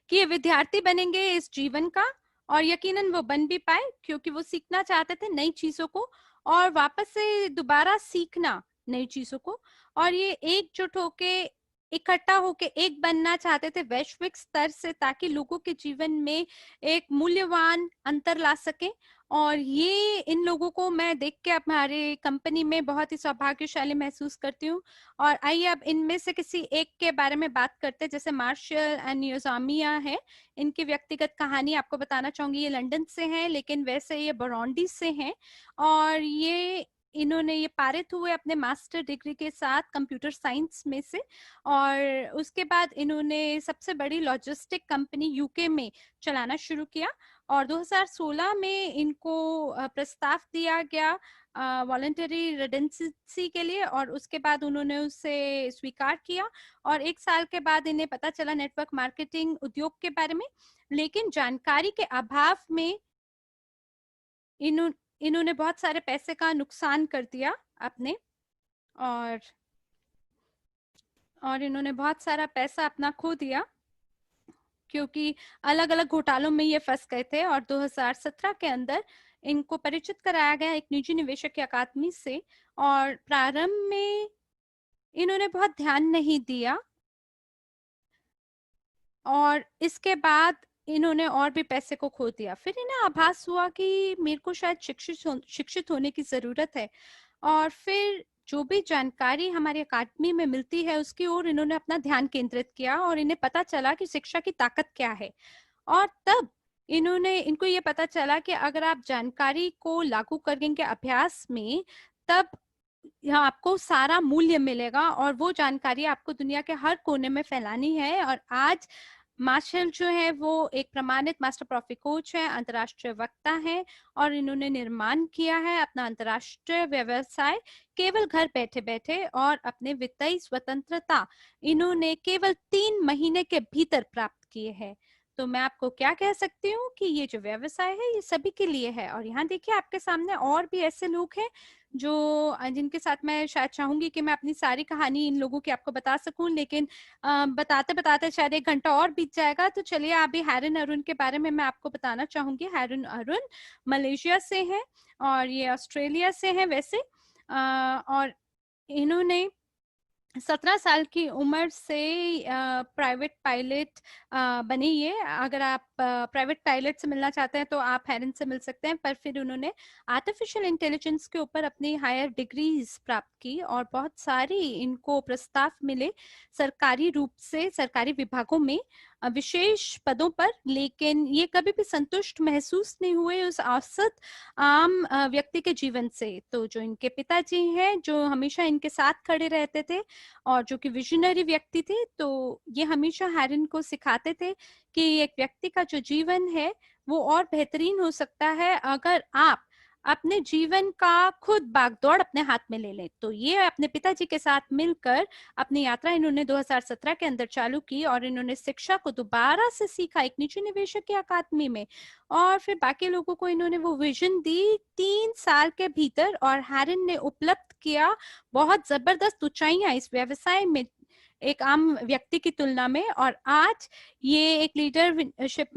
कि ये विद्यार्थी बनेंगे इस जीवन का, और यकीनन वो बन भी पाए क्योंकि वो सीखना चाहते थे नई चीजों को और वापस से दोबारा सीखना नई चीजों को। और ये एकजुट होके इकट्ठा होके एक बनना चाहते थे वैश्विक स्तर से, ताकि लोगों के जीवन में एक मूल्यवान अंतर ला सके। और ये इन लोगों को मैं देख के हमारे कंपनी में बहुत ही सौभाग्यशाली महसूस करती हूँ। और आइए अब इनमें से किसी एक के बारे में बात करते हैं, जैसे मार्शल एंड योजामिया है। इनकी व्यक्तिगत कहानी आपको बताना चाहूंगी। ये लंदन से हैं लेकिन वैसे ये बुरुंडी से हैं, और इन्होंने ये पारित हुए अपने मास्टर डिग्री के साथ कंप्यूटर साइंस में से। और उसके बाद इन्होंने सबसे बड़ी लॉजिस्टिक कंपनी यूके में चलाना शुरू किया, और 2016 में इनको प्रस्ताव दिया गया वॉलंटरी रिडेंडेंसी के लिए, और उसके बाद उन्होंने उसे स्वीकार किया। और 1 साल के बाद इन्हें पता चला नेटवर्क मार्केटिंग उद्योग के बारे में, लेकिन जानकारी के अभाव में इन्होंने बहुत सारे पैसे का नुकसान कर दिया अपने, और इन्होंने बहुत सारा पैसा अपना खो दिया क्योंकि अलग अलग घोटालों में ये फंस गए थे। और 2017 के अंदर इनको परिचित कराया गया एक निजी निवेशक अकादमी से, और प्रारंभ में इन्होंने बहुत ध्यान नहीं दिया, और इसके बाद इन्होंने और भी पैसे को खो दिया। फिर इन्हें आभास हुआ कि मेरे को शायद शिक्षित होने की जरूरत है, और फिर जो भी जानकारी हमारी अकादमी में मिलती है उसकी ओर इन्होंने अपना ध्यान केंद्रित किया, और इन्हें पता चला कि शिक्षा की ताकत क्या है। और तब इनको ये पता चला कि अगर आप जानकारी को लागू करेंगे अभ्यास में, तब यहाँ आपको सारा मूल्य मिलेगा, और वो जानकारी आपको दुनिया के हर कोने में फैलानी है। और आज मार्शल जो है वो एक प्रमाणित मास्टर प्रॉफी कोच है, अंतर्राष्ट्रीय वक्ता है, और इन्होंने निर्माण किया है अपना अंतर्राष्ट्रीय व्यवसाय केवल घर बैठे बैठे, और अपने वित्तीय स्वतंत्रता इन्होंने केवल 3 महीने के भीतर प्राप्त किए हैं। तो मैं आपको क्या कह सकती हूँ कि ये जो व्यवसाय है ये सभी के लिए है। और यहाँ देखिए आपके सामने और भी ऐसे लोग हैं जिनके साथ मैं शायद चाहूंगी कि मैं अपनी सारी कहानी इन लोगों की आपको बता सकूं, लेकिन बताते बताते शायद 1 घंटा और बीत जाएगा। तो चलिए अभी हैरन अरुण के बारे में मैं आपको बताना चाहूंगी। हैरन अरुण मलेशिया से है और ये ऑस्ट्रेलिया से है वैसे, और इन्होंने 17 साल की उम्र से प्राइवेट पायलट बनी। ये अगर आप प्राइवेट पायलट से मिलना चाहते हैं तो आप हैरन से मिल सकते हैं, पर फिर उन्होंने आर्टिफिशियल इंटेलिजेंस के ऊपर अपनी हायर डिग्रीज प्राप्त की, और बहुत सारी इनको प्रस्ताव मिले सरकारी रूप से सरकारी विभागों में विशेष पदों पर, लेकिन ये कभी भी संतुष्ट महसूस नहीं हुए उस औसत आम व्यक्ति के जीवन से। तो जो इनके पिताजी हैं जो हमेशा इनके साथ खड़े रहते थे और जो कि विजनरी व्यक्ति थे, तो ये हमेशा हैरन को सिखाते थे कि एक व्यक्ति का जो जीवन है वो और बेहतरीन हो सकता है अगर आप अपने जीवन का खुद बागडोर अपने हाथ में ले लें। तो ये अपने पिताजी के साथ मिलकर अपनी यात्रा इन्होंने 2017 के अंदर चालू की और इन्होंने शिक्षा को दोबारा से सीखा एक निजी निवेशक की अकादमी में, और फिर बाकी लोगों को इन्होंने वो विजन दी 3 साल के भीतर, और हैरन ने उपलब्ध किया बहुत जबरदस्त ऊंचाइयां इस व्यवसाय में एक आम व्यक्ति की तुलना में। और आज ये एक लीडरशिप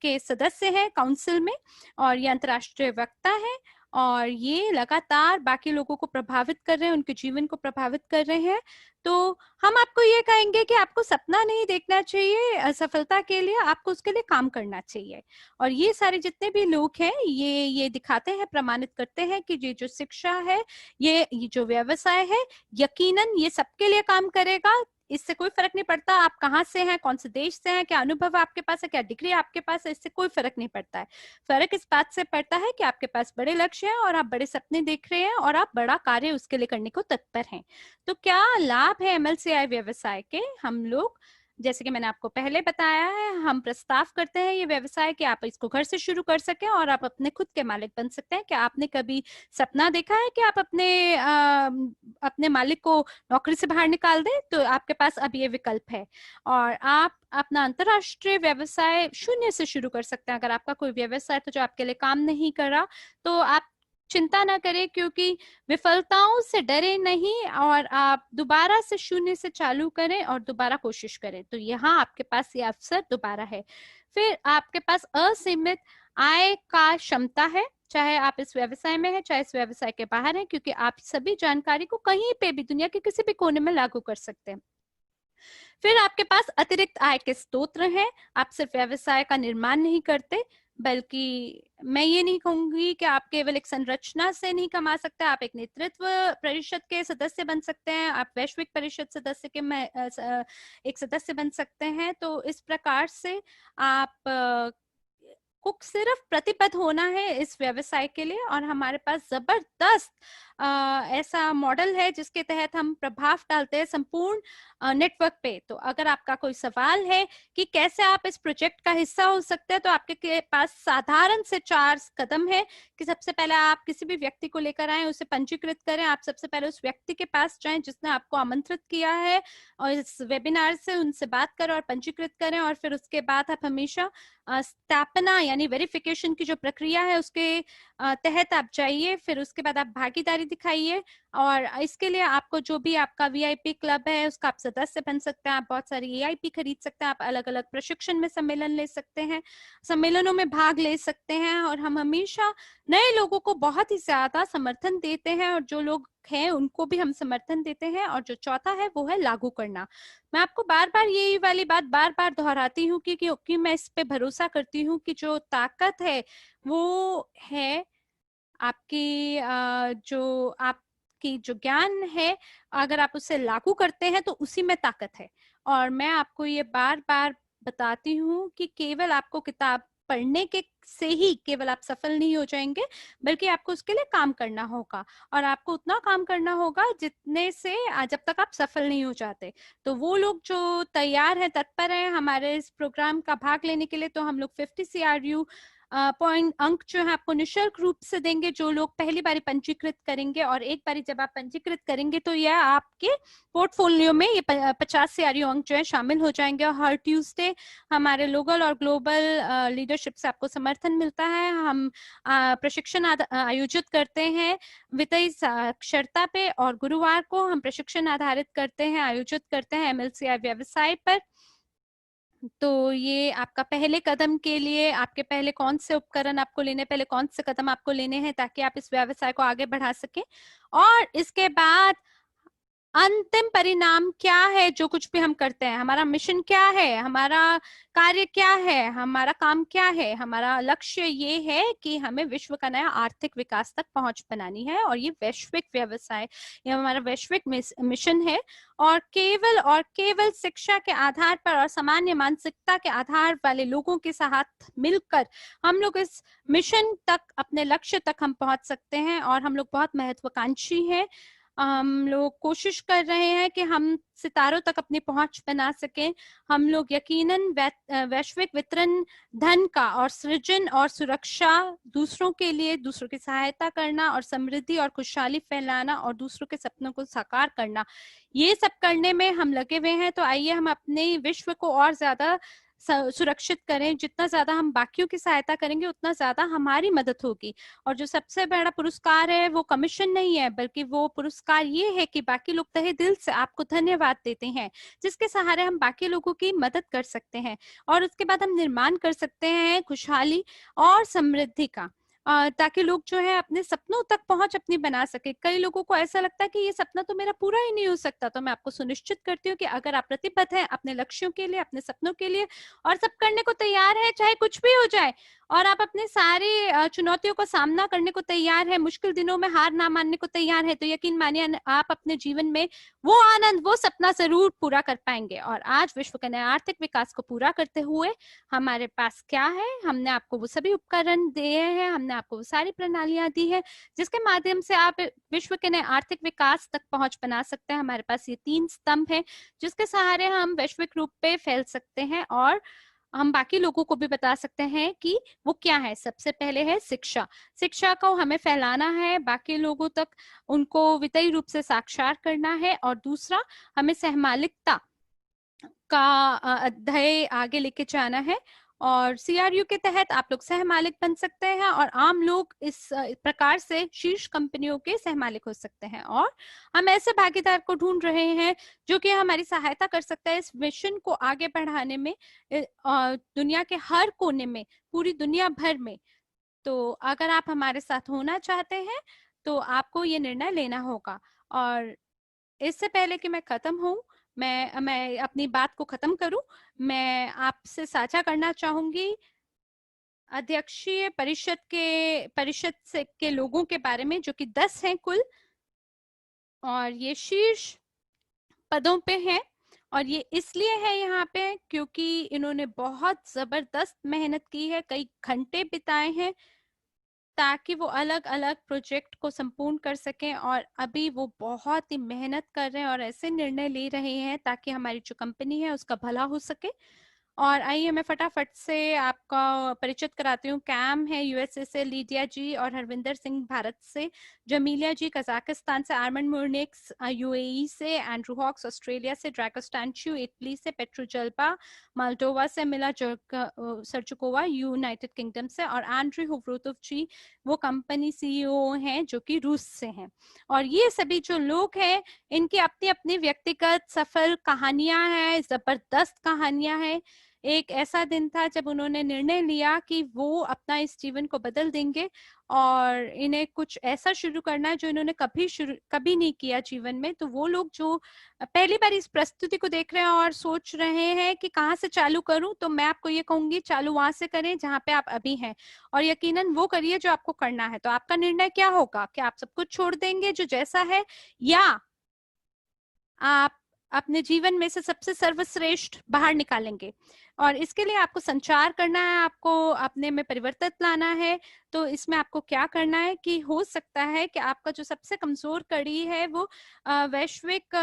के सदस्य हैं काउंसिल में, और ये अंतर्राष्ट्रीय वक्ता है, और ये लगातार बाकी लोगों को प्रभावित कर रहे हैं, उनके जीवन को प्रभावित कर रहे हैं। तो हम आपको ये कहेंगे कि आपको सपना नहीं देखना चाहिए सफलता के लिए, आपको उसके लिए काम करना चाहिए। और ये सारे जितने भी लोग हैं ये दिखाते हैं, प्रमाणित करते हैं कि ये जो शिक्षा है, ये जो व्यवसाय है, यकीनन ये सबके लिए काम करेगा। इससे कोई फर्क नहीं पड़ता आप कहाँ से हैं, कौन से देश से हैं, क्या अनुभव आपके पास है, क्या डिग्री आपके पास है, इससे कोई फर्क नहीं पड़ता है। फर्क इस बात से पड़ता है कि आपके पास बड़े लक्ष्य हैं और आप बड़े सपने देख रहे हैं और आप बड़ा कार्य उसके लिए करने को तत्पर हैं। तो क्या लाभ है एमएलसीआई व्यवसाय के? हम लोग, जैसे कि मैंने आपको पहले बताया है, हम प्रस्ताव करते हैं ये व्यवसाय कि आप इसको घर से शुरू कर सकें और आप अपने खुद के मालिक बन सकते हैं। क्या आपने कभी सपना देखा है कि आप अपने मालिक को नौकरी से बाहर निकाल दें? तो आपके पास अब ये विकल्प है, और आप अपना अंतरराष्ट्रीय व्यवसाय शून्य से शुरू कर सकते हैं। अगर आपका कोई व्यवसाय तो जो आपके लिए काम नहीं कर रहा, तो आप चिंता ना करें, क्योंकि विफलताओं से डरे नहीं, और आप दोबारा से शून्य से चालू करें और दोबारा कोशिश करें। तो यहाँ आपके पास ये अवसर दोबारा है। फिर आपके पास असीमित आय का क्षमता है, चाहे आप इस व्यवसाय में हैं, चाहे इस व्यवसाय के बाहर हैं, क्योंकि आप सभी जानकारी को कहीं पे भी दुनिया के किसी भी कोने में लागू कर सकते हैं। फिर आपके पास अतिरिक्त आय के स्रोत हैं। आप सिर्फ व्यवसाय का निर्माण नहीं करते, बल्कि मैं ये नहीं कहूंगी कि आप केवल एक संरचना से नहीं कमा सकते, आप एक नेतृत्व परिषद के सदस्य बन सकते हैं, आप वैश्विक परिषद सदस्य के एक सदस्य बन सकते हैं। तो इस प्रकार से आप को सिर्फ प्रतिबद्ध होना है इस व्यवसाय के लिए, और हमारे पास जबरदस्त ऐसा मॉडल है जिसके तहत हम प्रभाव डालते हैं संपूर्ण नेटवर्क पे। तो अगर आपका कोई सवाल है कि कैसे आप इस प्रोजेक्ट का हिस्सा हो सकते हैं, तो आपके पास साधारण से 4 कदम है कि सबसे पहले आप किसी भी व्यक्ति को लेकर आए, उसे पंजीकृत करें। आप सबसे पहले उस व्यक्ति के पास जाएं जिसने आपको आमंत्रित किया है, और इस वेबिनार से उनसे बात करें और पंजीकृत करें। और फिर उसके बाद आप हमेशा स्थापना यानी वेरिफिकेशन की जो प्रक्रिया है उसके तहत आप जाइए। फिर उसके बाद आप भागीदारी दिखाइए, और इसके लिए आपको जो भी आपका वीआईपी क्लब है उसका आप सदस्य बन सकते हैं। आप बहुत सारी एआईपी खरीद सकते हैं, आप अलग अलग प्रशिक्षण में सम्मेलन ले सकते हैं, सम्मेलनों में भाग ले सकते हैं। और हम हमेशा नए लोगों को बहुत ही ज्यादा समर्थन देते हैं, और जो लोग हैं उनको भी हम समर्थन देते हैं। और जो चौथा है वो है लागू करना। मैं आपको बार बार यही वाली बात बार बार दोहराती हूँ कि क्योंकि मैं इस पे भरोसा करती हूँ कि जो ताकत है वो है आपकी जो ज्ञान है, अगर आप उसे लागू करते हैं तो उसी में ताकत है। और मैं आपको ये बार बार बताती हूँ कि केवल आपको किताब पढ़ने के से ही केवल आप सफल नहीं हो जाएंगे, बल्कि आपको उसके लिए काम करना होगा, और आपको उतना काम करना होगा जितने से जब तक आप सफल नहीं हो जाते। तो वो लोग जो तैयार हैं, तत्पर हैं हमारे इस प्रोग्राम का भाग लेने के लिए, तो हम लोग 50 CRU पॉइंट अंक जो है आपको निःशुल्क रूप से देंगे, जो लोग पहली बारी पंजीकृत करेंगे। और एक बारी जब आप पंजीकृत करेंगे तो यह आपके पोर्टफोलियो में ये 50 CRU अंक जो है शामिल हो जाएंगे। और हर ट्यूसडे हमारे लोकल और ग्लोबल लीडरशिप से आपको समर्थन मिलता है। हम प्रशिक्षण आयोजित करते हैं वित्तीय साक्षरता पे, और गुरुवार को हम प्रशिक्षण आधारित करते हैं, आयोजित करते हैं एमएलसीआई व्यवसाय पर। तो ये आपका पहले कदम के लिए, आपके पहले कौन से उपकरण आपको लेने, पहले कौन से कदम आपको लेने हैं ताकि आप इस व्यवसाय को आगे बढ़ा सकें। और इसके बाद अंतिम परिणाम क्या है, जो कुछ भी हम करते हैं, हमारा मिशन क्या है, हमारा कार्य क्या है, हमारा काम क्या है, हमारा लक्ष्य ये है कि हमें विश्व का नया आर्थिक विकास तक पहुंच बनानी है। और ये वैश्विक व्यवसाय, ये हमारा वैश्विक मिशन है। और केवल शिक्षा के आधार पर और सामान्य मानसिकता के आधार वाले लोगों के साथ मिलकर हम लोग इस मिशन तक, अपने लक्ष्य तक हम पहुंच सकते हैं। और हम लोग बहुत महत्वाकांक्षी हैं। हम लोग कोशिश कर रहे हैं कि हम सितारों तक अपनी पहुंच बना सकें। हम लोग यकीनन वैश्विक वितरण धन का और सृजन और सुरक्षा, दूसरों के लिए दूसरों की सहायता करना और समृद्धि और खुशहाली फैलाना और दूसरों के सपनों को साकार करना, ये सब करने में हम लगे हुए हैं। तो आइए हम अपने विश्व को और ज्यादा सुरक्षित करें। जितना ज्यादा हम बाकियों की सहायता करेंगे उतना ज्यादा हमारी मदद होगी। और जो सबसे बड़ा पुरस्कार है वो कमीशन नहीं है, बल्कि वो पुरस्कार ये है कि बाकी लोग तहे दिल से आपको धन्यवाद देते हैं, जिसके सहारे हम बाकी लोगों की मदद कर सकते हैं और उसके बाद हम निर्माण कर सकते हैं खुशहाली और समृद्धि का, ताकि लोग जो है अपने सपनों तक पहुंच अपनी बना सके। कई लोगों को ऐसा लगता है कि ये सपना तो मेरा पूरा ही नहीं हो सकता, तो मैं आपको सुनिश्चित करती हूँ कि अगर आप प्रतिबद्ध हैं अपने लक्ष्यों के लिए, अपने सपनों के लिए और सब करने को तैयार है, चाहे कुछ भी हो जाए, और आप अपने सारी चुनौतियों का सामना करने को तैयार है, मुश्किल दिनों में हार ना मानने को तैयार है, तो यकीन मानिए आप अपने जीवन में वो आनंद, वो सपना जरूर पूरा कर पाएंगे। और आज विश्व के नए आर्थिक विकास को पूरा करते हुए हमारे पास क्या है? हमने आपको वो सभी उपकरण दिए हैं, हमने आपको वो सारी प्रणालियां दी है जिसके माध्यम से आप विश्व के नए आर्थिक विकास तक पहुंच बना सकते हैं। हमारे पास ये 3 स्तंभ है जिसके सहारे हम वैश्विक रूप पे फैल सकते हैं और हम बाकी लोगों को भी बता सकते हैं कि वो क्या है। सबसे पहले है शिक्षा। शिक्षा को हमें फैलाना है बाकी लोगों तक, उनको वित्तीय रूप से साक्षर करना है। और दूसरा, हमें सहमालिकता का ध्येय आगे लेके जाना है और CRU के तहत आप लोग सहमालिक बन सकते हैं और आम लोग इस प्रकार से शीर्ष कंपनियों के सहमालिक हो सकते हैं। और हम ऐसे भागीदार को ढूंढ रहे हैं जो कि हमारी सहायता कर सकता है इस मिशन को आगे बढ़ाने में, दुनिया के हर कोने में, पूरी दुनिया भर में। तो अगर आप हमारे साथ होना चाहते हैं तो आपको ये निर्णय लेना होगा। और इससे पहले कि मैं खत्म हूँ, मैं अपनी बात को खत्म करूं, मैं आपसे साझा करना चाहूंगी अध्यक्षीय परिषद से के लोगों के बारे में, जो कि 10 हैं कुल, और ये शीर्ष पदों पे हैं। और ये इसलिए है यहाँ पे क्योंकि इन्होंने बहुत जबरदस्त मेहनत की है, कई घंटे बिताए हैं ताकि वो अलग अलग प्रोजेक्ट को संपूर्ण कर सकें। और अभी वो बहुत ही मेहनत कर रहे हैं और ऐसे निर्णय ले रहे हैं ताकि हमारी जो कंपनी है उसका भला हो सके। और आइए मैं फटाफट से आपका परिचित कराती हूँ। कैम है USA से, लीडिया जी और हरविंदर सिंह भारत से, जमीलिया जी कजाकिस्तान से, आर्मन मुर्निक्स UAE से, एंड्रू हॉक्स ऑस्ट्रेलिया से, ड्रैकोस्टैंचू इटली से, पेट्रो जल्पा माल्डोवा से, मिला सरचुकोवा यूनाइटेड किंगडम से, और एंड्रू हुवरोतोव जी वो कंपनी CEO हैं जो कि रूस से हैं। और ये सभी जो लोग हैं इनकी अपनी अपनी व्यक्तिगत सफल कहानियां हैं, जबरदस्त कहानियां हैं। एक ऐसा दिन था जब उन्होंने निर्णय लिया कि वो अपना इस जीवन को बदल देंगे और इन्हें कुछ ऐसा शुरू करना है जो इन्होंने कभी नहीं किया जीवन में। तो वो लोग जो पहली बार इस प्रस्तुति को देख रहे हैं और सोच रहे हैं कि कहाँ से चालू करूं, तो मैं आपको ये कहूंगी चालू वहां से करें जहां पे आप अभी हैं, और यकीनन वो करिए जो आपको करना है। तो आपका निर्णय क्या होगा? क्या आप सब कुछ छोड़ देंगे जो जैसा है, या आप अपने जीवन में से सबसे सर्वश्रेष्ठ बाहर निकालेंगे? और इसके लिए आपको संचार करना है, आपको अपने में परिवर्तन लाना है। तो इसमें आपको क्या करना है कि हो सकता है कि आपका जो सबसे कमजोर कड़ी है वो वैश्विक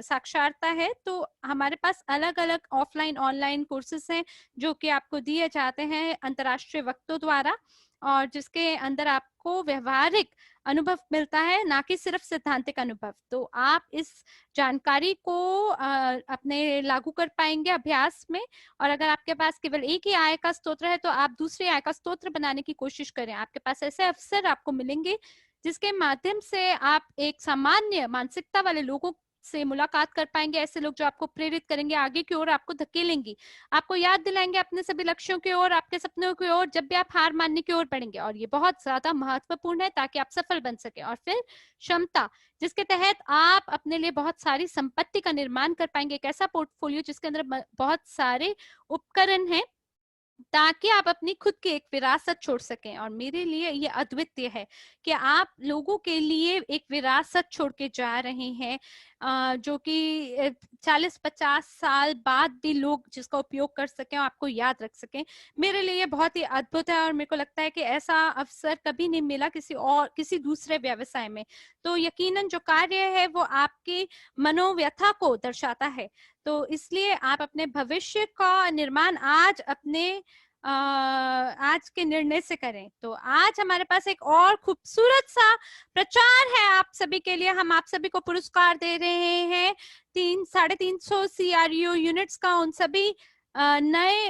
साक्षरता है। तो हमारे पास अलग अलग ऑफलाइन ऑनलाइन कोर्सेज हैं जो कि आपको दिए जाते हैं अंतर्राष्ट्रीय वक्तों द्वारा, और जिसके अंदर आपको व्यवहारिक अनुभव मिलता है, ना कि सिर्फ सैद्धांतिक अनुभव। तो आप इस जानकारी को अपने लागू कर पाएंगे अभ्यास में। और अगर आपके पास केवल एक ही आय का स्रोत है तो आप दूसरे आय का स्रोत बनाने की कोशिश करें। आपके पास ऐसे अवसर आपको मिलेंगे जिसके माध्यम से आप एक सामान्य मानसिकता वाले लोगों से मुलाकात कर पाएंगे, ऐसे लोग जो आपको प्रेरित करेंगे आगे की ओर, आपको धकेलेंगे, आपको याद दिलाएंगे अपने सभी लक्ष्यों की ओर, आपके सपनों की ओर, जब भी आप हार मानने की ओर बढ़ेंगे। और ये बहुत ज्यादा महत्वपूर्ण है ताकि आप सफल बन सके। और फिर क्षमता, जिसके तहत आप अपने लिए बहुत सारी संपत्ति का निर्माण कर पाएंगे, एक ऐसा पोर्टफोलियो जिसके अंदर बहुत सारे उपकरण हैं ताकि आप अपनी खुद की एक विरासत छोड़ सकें। और मेरे लिए ये अद्वितीय है कि आप लोगों के लिए एक विरासत छोड़ के जा रहे हैं, जो कि 40-50 साल बाद भी लोग जिसका उपयोग कर सकें और आपको याद रख सकें। मेरे लिए बहुत ही अद्भुत है और मेरे को लगता है कि ऐसा अवसर कभी नहीं मिला किसी दूसरे व्यवसाय में। तो यकीनन जो कार्य है वो आपकी मनोव्यथा को दर्शाता है। तो इसलिए आप अपने भविष्य का निर्माण आज के निर्णय से करें। तो आज हमारे पास एक और खूबसूरत सा प्रचार है आप सभी के लिए। हम आप सभी को पुरस्कार दे रहे हैं 350 CRU यूनिट्स का उन सभी नए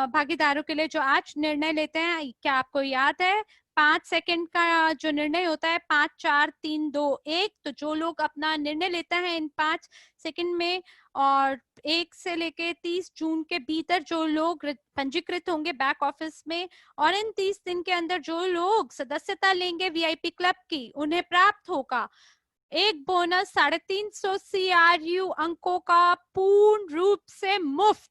भागीदारों के लिए जो आज निर्णय लेते हैं। क्या आपको याद है 5 सेकंड का जो निर्णय होता है, 5 4 3 2 1। तो जो लोग अपना निर्णय लेते हैं इन 5 सेकंड में और 1 से लेके 30 जून के भीतर जो लोग पंजीकृत होंगे बैक ऑफिस में और इन 30 दिन के अंदर जो लोग सदस्यता लेंगे VIP क्लब की, उन्हें प्राप्त होगा एक बोनस 350 CRU अंकों का पूर्ण रूप से मुफ्त।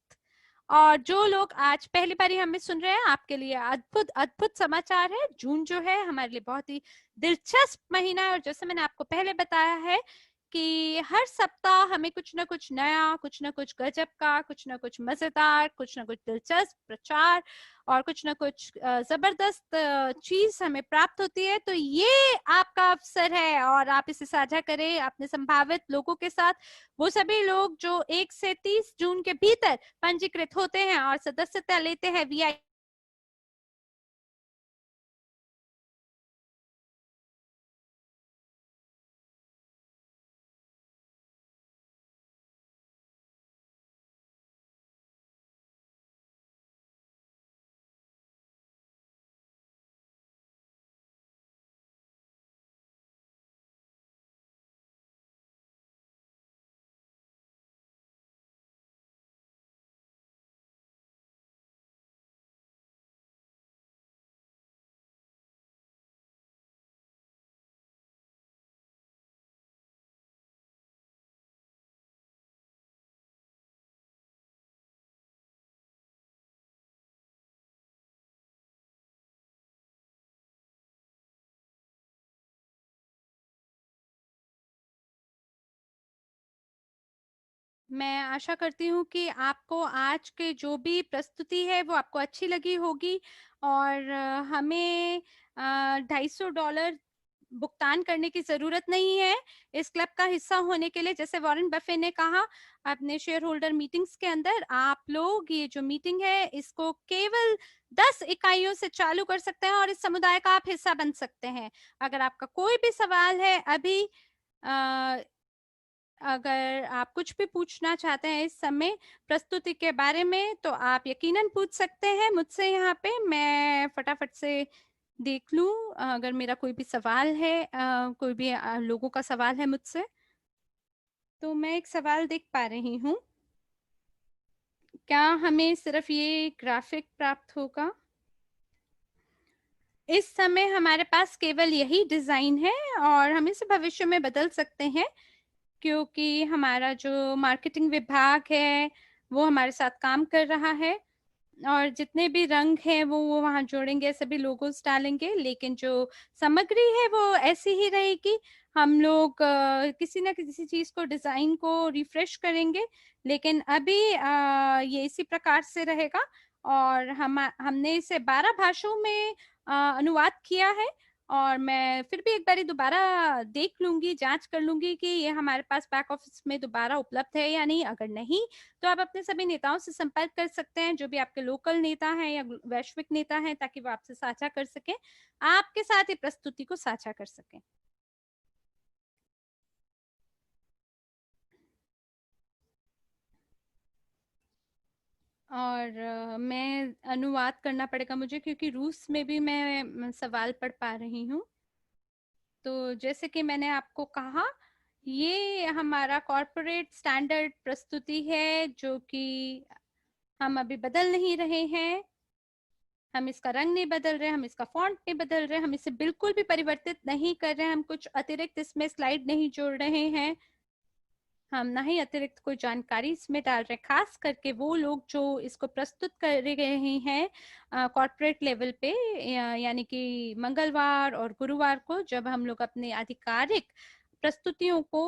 और जो लोग आज पहली बार हमें सुन रहे हैं, आपके लिए अद्भुत अद्भुत समाचार है। जून जो है हमारे लिए बहुत ही दिलचस्प महीना है और जैसे मैंने आपको पहले बताया है कि हर सप्ताह हमें कुछ ना कुछ नया, कुछ ना कुछ गजब का, कुछ ना कुछ मजेदार, कुछ ना कुछ दिलचस्प प्रचार और कुछ ना कुछ जबरदस्त चीज हमें प्राप्त होती है। तो ये आपका अवसर है और आप इसे साझा करें अपने संभावित लोगों के साथ, वो सभी लोग जो 1 से 30 जून के भीतर पंजीकृत होते हैं और सदस्यता लेते हैं VIP। मैं आशा करती हूँ कि आपको आज के जो भी प्रस्तुति है वो आपको अच्छी लगी होगी और हमें $250 भुगतान करने की जरूरत नहीं है इस क्लब का हिस्सा होने के लिए। जैसे वॉरेन बफे ने कहा अपने शेयर होल्डर मीटिंग्स के अंदर, आप लोग ये जो मीटिंग है इसको केवल 10 इकाइयों से चालू कर सकते हैं और इस समुदाय का आप हिस्सा बन सकते हैं। अगर आपका कोई भी सवाल है अभी, अगर आप कुछ भी पूछना चाहते हैं इस समय प्रस्तुति के बारे में, तो आप यकीनन पूछ सकते हैं मुझसे। यहाँ पे मैं फटाफट से देख लूं अगर मेरा कोई भी सवाल है, कोई भी लोगों का सवाल है मुझसे। तो मैं एक सवाल देख पा रही हूँ, क्या हमें सिर्फ ये ग्राफिक प्राप्त होगा? इस समय हमारे पास केवल यही डिजाइन है और हम इसे भविष्य में बदल सकते हैं क्योंकि हमारा जो मार्केटिंग विभाग है वो हमारे साथ काम कर रहा है और जितने भी रंग हैं वो वहां जोड़ेंगे, सभी लोगोस डालेंगे, लेकिन जो सामग्री है वो ऐसी ही रहेगी। हम लोग किसी ना किसी चीज को, डिजाइन को रिफ्रेश करेंगे, लेकिन अभी ये इसी प्रकार से रहेगा। और हमने इसे 12 भाषाओं में अनुवाद किया है और मैं फिर भी एक बारी दोबारा देख लूंगी, जांच कर लूंगी कि ये हमारे पास बैक ऑफिस में दोबारा उपलब्ध है या नहीं। अगर नहीं तो आप अपने सभी नेताओं से संपर्क कर सकते हैं, जो भी आपके लोकल नेता हैं या वैश्विक नेता हैं, ताकि वो आपसे साझा कर सकें, आपके साथ ही प्रस्तुति को साझा कर सकें। और मैं अनुवाद करना पड़ेगा मुझे क्योंकि रूस में भी मैं सवाल पढ़ पा रही हूँ। तो जैसे कि मैंने आपको कहा, ये हमारा कॉर्पोरेट स्टैंडर्ड प्रस्तुति है जो कि हम अभी बदल नहीं रहे हैं। हम इसका रंग नहीं बदल रहे, हम इसका फॉन्ट नहीं बदल रहे, हम इसे बिल्कुल भी परिवर्तित नहीं कर रहे हैं, हम कुछ अतिरिक्त इसमें स्लाइड नहीं जोड़ रहे हैं, हम ना ही अतिरिक्त कोई जानकारी इसमें डाल रहे हैं। खास करके वो लोग जो इसको प्रस्तुत कर रहे हैं कॉर्पोरेट लेवल पे, यानी कि मंगलवार और गुरुवार को जब हम लोग अपने आधिकारिक प्रस्तुतियों को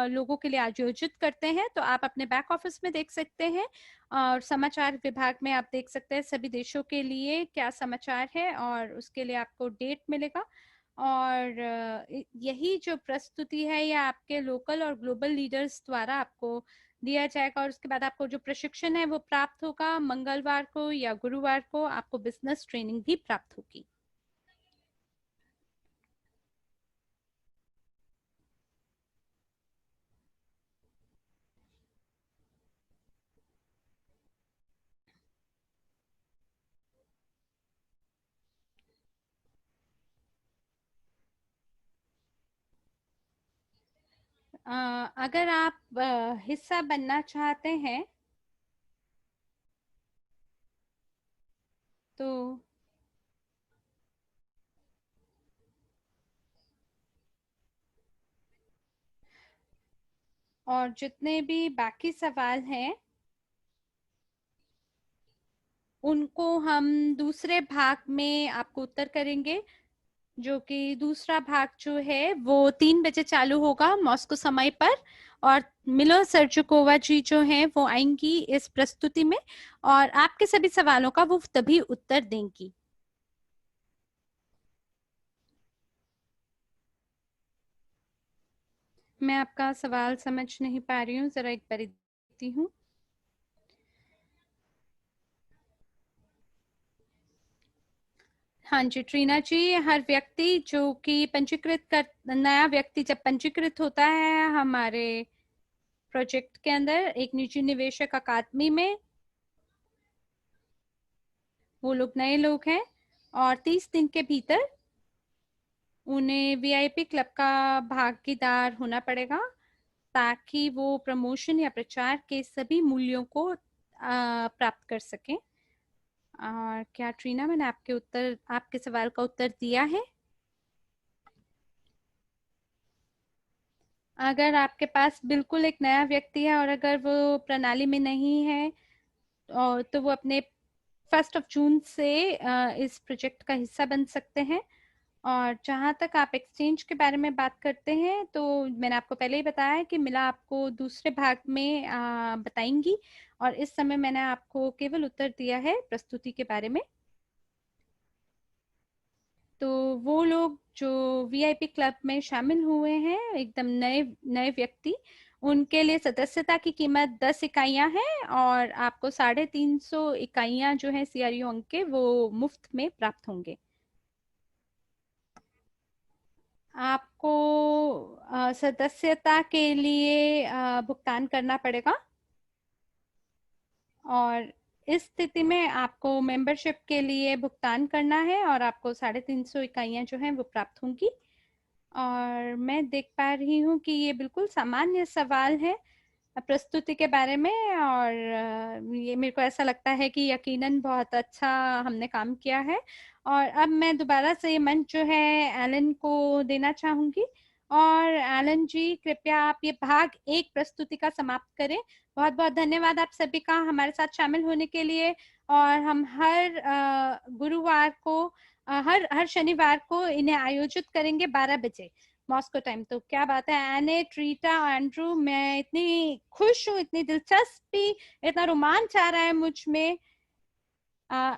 लोगों के लिए आयोजित करते हैं। तो आप अपने बैक ऑफिस में देख सकते हैं और समाचार विभाग में आप देख सकते हैं सभी देशों के लिए क्या समाचार है और उसके लिए आपको डेट मिलेगा। और यही जो प्रस्तुति है यह आपके लोकल और ग्लोबल लीडर्स द्वारा आपको दिया जाएगा और उसके बाद आपको जो प्रशिक्षण है वो प्राप्त होगा। मंगलवार को या गुरुवार को आपको बिजनेस ट्रेनिंग भी प्राप्त होगी। अगर आप हिस्सा बनना चाहते हैं तो और जितने भी बाकी सवाल हैं उनको हम दूसरे भाग में आपको उत्तर करेंगे, जो कि दूसरा भाग जो है वो 3 बजे चालू होगा मॉस्को समय पर। और मिलो सर्जुकोवा जी जो हैं वो आएंगी इस प्रस्तुति में और आपके सभी सवालों का वो तभी उत्तर देंगी। मैं आपका सवाल समझ नहीं पा रही हूँ, जरा एक बार देती हूँ। हाँ जी ट्रीना जी, हर व्यक्ति जो कि पंजीकृत कर नया व्यक्ति जब पंजीकृत होता है हमारे प्रोजेक्ट के अंदर एक निजी निवेशक अकादमी में, वो लोग नए लोग हैं और 30 दिन के भीतर उन्हें वीआईपी क्लब का भागीदार होना पड़ेगा ताकि वो प्रमोशन या प्रचार के सभी मूल्यों को प्राप्त कर सकें। और क्या ट्रीना मैंने आपके सवाल का उत्तर दिया है? अगर आपके पास बिल्कुल एक नया व्यक्ति है और अगर वो प्रणाली में नहीं है और तो वो अपने 1 जून से इस प्रोजेक्ट का हिस्सा बन सकते हैं। और जहां तक आप एक्सचेंज के बारे में बात करते हैं तो मैंने आपको पहले ही बताया है कि मिला आपको दूसरे भाग में बताएंगी और इस समय मैंने आपको केवल उत्तर दिया है प्रस्तुति के बारे में। तो वो लोग जो वीआईपी क्लब में शामिल हुए हैं एकदम नए नए व्यक्ति, उनके लिए सदस्यता की कीमत 10 इकाइयां हैं और आपको 350 इकाइयां जो है सीआरयू अंक के वो मुफ्त में प्राप्त होंगे। आपको सदस्यता के लिए भुगतान करना पड़ेगा और इस स्थिति में आपको मेंबरशिप के लिए भुगतान करना है और आपको 350 इकाइयां जो हैं वो प्राप्त होंगी। और मैं देख पा रही हूँ कि ये बिल्कुल सामान्य सवाल है प्रस्तुति के बारे में और ये मेरे को ऐसा लगता है कि यकीनन बहुत अच्छा हमने काम किया है। और अब मैं दोबारा से ये मंच जो है एलन को देना चाहूंगी और एलन जी कृपया आप ये भाग 1 प्रस्तुति का समाप्त करें। बहुत बहुत धन्यवाद आप सभी का हमारे साथ शामिल होने के लिए। और हम हर गुरुवार को हर शनिवार को इन्हें आयोजित करेंगे 12 बजे मॉस्को टाइम। तो क्या बात है एने, ट्रीटा, एंड्रू, मैं इतनी खुश हूँ, इतनी दिलचस्पी, इतना रोमांच आ रहा है मुझ में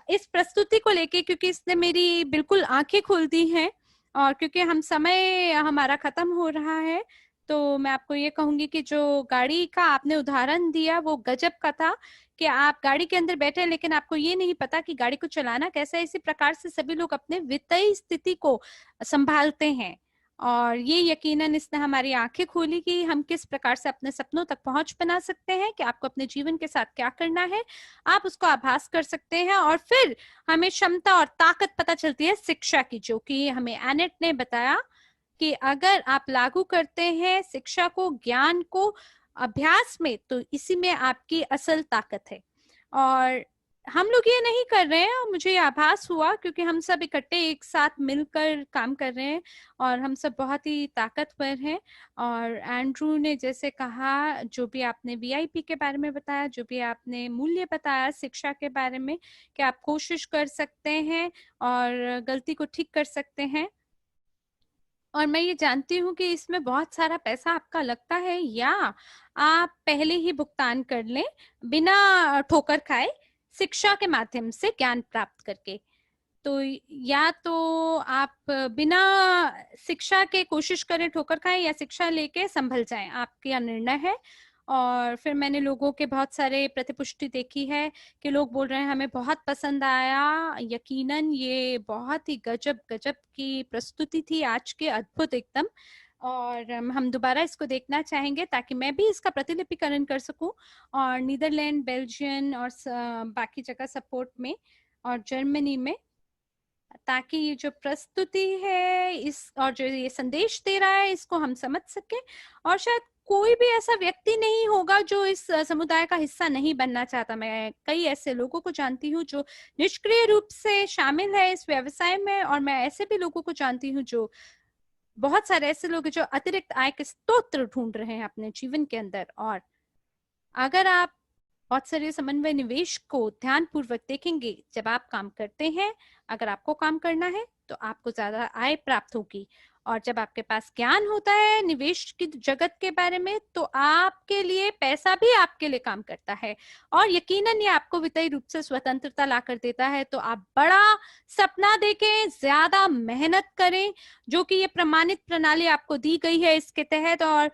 इस प्रस्तुति को लेके, क्योंकि इसने मेरी बिल्कुल आंखें खोल दी हैं। और क्योंकि समय हमारा खत्म हो रहा है तो मैं आपको ये कहूंगी कि जो गाड़ी का आपने उदाहरण दिया वो गजब का था कि आप गाड़ी के अंदर बैठे लेकिन आपको ये नहीं पता कि गाड़ी को चलाना कैसा है। इसी प्रकार से सभी लोग अपने वित्तीय स्थिति को संभालते हैं और ये यकीनन इसने हमारी आंखें खोली कि हम किस प्रकार से अपने सपनों तक पहुंच बना सकते हैं, कि आपको अपने जीवन के साथ क्या करना है आप उसको आभास कर सकते हैं। और फिर हमें क्षमता और ताकत पता चलती है शिक्षा की, जो कि हमें एनेट ने बताया कि अगर आप लागू करते हैं शिक्षा को, ज्ञान को अभ्यास में, तो इसी में आपकी असल ताकत है। और हम लोग ये नहीं कर रहे हैं और मुझे ये आभास हुआ क्योंकि हम सब इकट्ठे एक साथ मिलकर काम कर रहे हैं और हम सब बहुत ही ताकतवर हैं। और एंड्रू ने जैसे कहा, जो भी आपने वीआईपी के बारे में बताया, जो भी आपने मूल्य बताया शिक्षा के बारे में, कि आप कोशिश कर सकते हैं और गलती को ठीक कर सकते हैं और मैं ये जानती हूँ कि इसमें बहुत सारा पैसा आपका लगता है, या आप पहले ही भुगतान कर लें बिना ठोकर खाए, शिक्षा के माध्यम से ज्ञान प्राप्त करके। तो या तो आप बिना शिक्षा के कोशिश करें ठोकर खाएं, या शिक्षा लेके संभल जाएं, आपका निर्णय है। और फिर मैंने लोगों के बहुत सारे प्रतिपुष्टि देखी है कि लोग बोल रहे हैं हमें बहुत पसंद आया, यकीनन ये बहुत ही गजब गजब की प्रस्तुति थी आज के, अद्भुत एकदम। और हम दोबारा इसको देखना चाहेंगे ताकि मैं भी इसका प्रतिलिपिकरण कर सकूं, और नीदरलैंड, बेल्जियम और बाकी जगह सपोर्ट में, और जर्मनी में, ताकि ये जो प्रस्तुति है इस और जो ये संदेश दे रहा है इसको हम समझ सके। और शायद कोई भी ऐसा व्यक्ति नहीं होगा जो इस समुदाय का हिस्सा नहीं बनना चाहता। मैं कई ऐसे लोगों को जानती हूँ जो निष्क्रिय रूप से शामिल है इस व्यवसाय में, और मैं ऐसे भी लोगों को जानती हूँ जो, बहुत सारे ऐसे लोग जो अतिरिक्त आय के स्रोत ढूंढ रहे हैं अपने जीवन के अंदर। और अगर आप बहुत सारे समन्वय निवेश को ध्यानपूर्वक देखेंगे, जब आप काम करते हैं, अगर आपको काम करना है तो आपको ज्यादा आय प्राप्त होगी। और जब आपके पास ज्ञान होता है निवेश की जगत के बारे में, तो आपके लिए पैसा भी आपके लिए काम करता है, और यकीनन ये आपको वित्तीय रूप से स्वतंत्रता ला कर देता है। तो आप बड़ा सपना देखें, ज्यादा मेहनत करें, जो कि ये प्रमाणित प्रणाली आपको दी गई है इसके तहत। और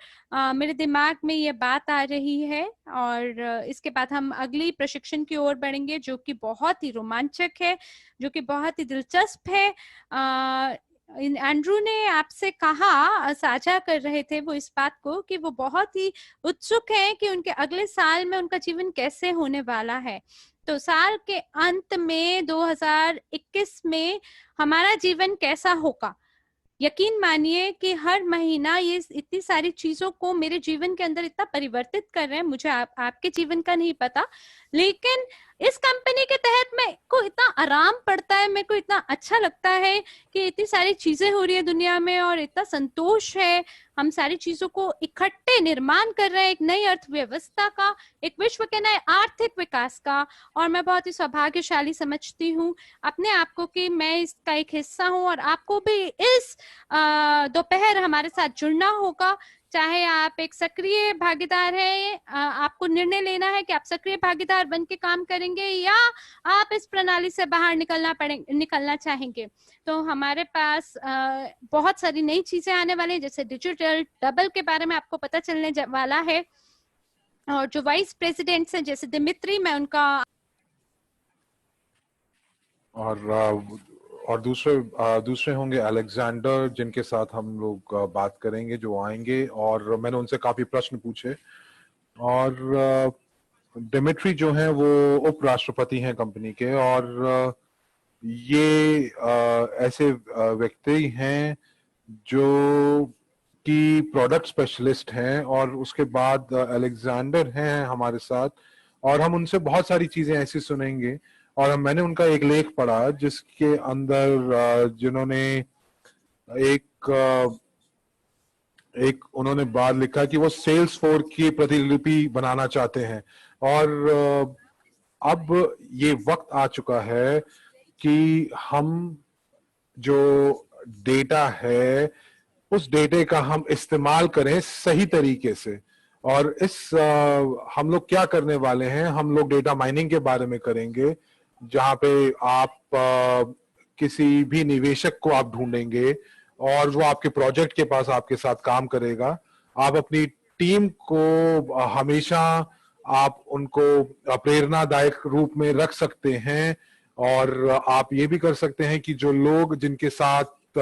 मेरे दिमाग में ये बात आ रही है, और इसके बाद हम अगली प्रशिक्षण की ओर बढ़ेंगे, जो कि बहुत ही रोमांचक है, जो कि बहुत ही दिलचस्प है। एंड्रू ने आपसे कहा, साझा कर रहे थे वो इस बात को, कि वो बहुत ही उत्सुक हैं कि उनके अगले साल में उनका जीवन कैसे होने वाला है। तो साल के अंत में 2021 में हमारा जीवन कैसा होगा। यकीन मानिए कि हर महीना ये इतनी सारी चीजों को मेरे जीवन के अंदर इतना परिवर्तित कर रहे हैं। मुझे आपके जीवन का नहीं पता, लेकिन इस कंपनी के तहत मेरे को इतना आराम पड़ता है, मेरे को इतना अच्छा लगता है कि इतनी सारी चीजें हो रही है दुनिया में, और इतना संतोष है। हम सारी चीजों को इकट्ठे निर्माण कर रहे हैं, एक नई अर्थव्यवस्था का, एक विश्व के नए आर्थिक विकास का। और मैं बहुत ही सौभाग्यशाली समझती हूँ अपने आप को कि मैं इसका एक हिस्सा हूँ। और आपको भी इस दोपहर हमारे साथ जुड़ना होगा, चाहे आप एक सक्रिय भागीदार हैं, आपको निर्णय लेना है कि आप सक्रिय भागीदार बन के काम करेंगे, या आप इस प्रणाली से बाहर निकलना चाहेंगे। तो हमारे पास बहुत सारी नई चीजें आने वाली हैं, जैसे डिजिटल डबल के बारे में आपको पता चलने वाला है। और जो वाइस प्रेसिडेंट्स हैं जैसे दिमित्री, मैं उनका और दूसरे होंगे अलेक्जेंडर, जिनके साथ हम लोग बात करेंगे, जो आएंगे। और मैंने उनसे काफी प्रश्न पूछे। और दिमित्री जो हैं वो उपराष्ट्रपति हैं कंपनी के, और ये ऐसे व्यक्ति हैं जो कि प्रोडक्ट स्पेशलिस्ट हैं। और उसके बाद अलेक्जेंडर हैं हमारे साथ, और हम उनसे बहुत सारी चीजें ऐसी सुनेंगे। और मैंने उनका एक लेख पढ़ा जिसके अंदर जिन्होंने एक उन्होंने बात लिखा कि वो सेल्स फोर्स की प्रतिलिपि बनाना चाहते हैं। और अब ये वक्त आ चुका है कि हम जो डेटा है उस डेटे का हम इस्तेमाल करें सही तरीके से। और हम लोग क्या करने वाले हैं, हम लोग डेटा माइनिंग के बारे में करेंगे, जहां पे आप किसी भी निवेशक को आप ढूंढेंगे और वो आपके प्रोजेक्ट के पास आपके साथ काम करेगा। आप अपनी टीम को हमेशा आप उनको प्रेरणादायक रूप में रख सकते हैं। और आप ये भी कर सकते हैं कि जो लोग जिनके साथ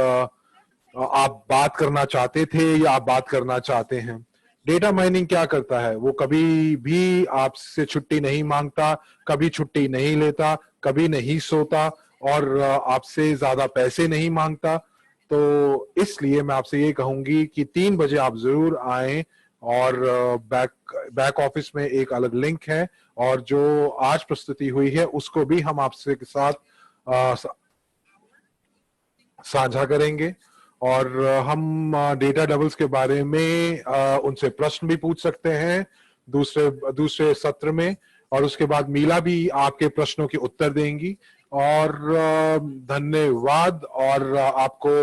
आप बात करना चाहते थे या आप बात करना चाहते हैं, डेटा माइनिंग क्या करता है, वो कभी भी आपसे छुट्टी नहीं मांगता, कभी छुट्टी नहीं लेता, कभी नहीं सोता, और आपसे ज्यादा पैसे नहीं मांगता। तो इसलिए मैं आपसे ये कहूंगी कि 3 बजे आप जरूर आएं। और बैक ऑफिस में एक अलग लिंक है, और जो आज प्रस्तुति हुई है उसको भी हम आपसे के साथ साझा करेंगे। और हम डेटा डबल्स के बारे में उनसे प्रश्न भी पूछ सकते हैं दूसरे सत्र में। और उसके बाद मीला भी आपके प्रश्नों के उत्तर देंगी। और धन्यवाद। और आपको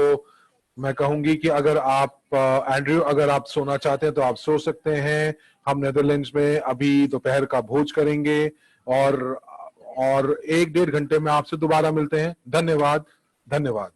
मैं कहूंगी कि अगर आप एंड्रयू, अगर आप सोना चाहते हैं तो आप सो सकते हैं। हम नेदरलैंड्स में अभी दोपहर का भोज करेंगे और 1-1.5 घंटे में आपसे दोबारा मिलते हैं। धन्यवाद, धन्यवाद।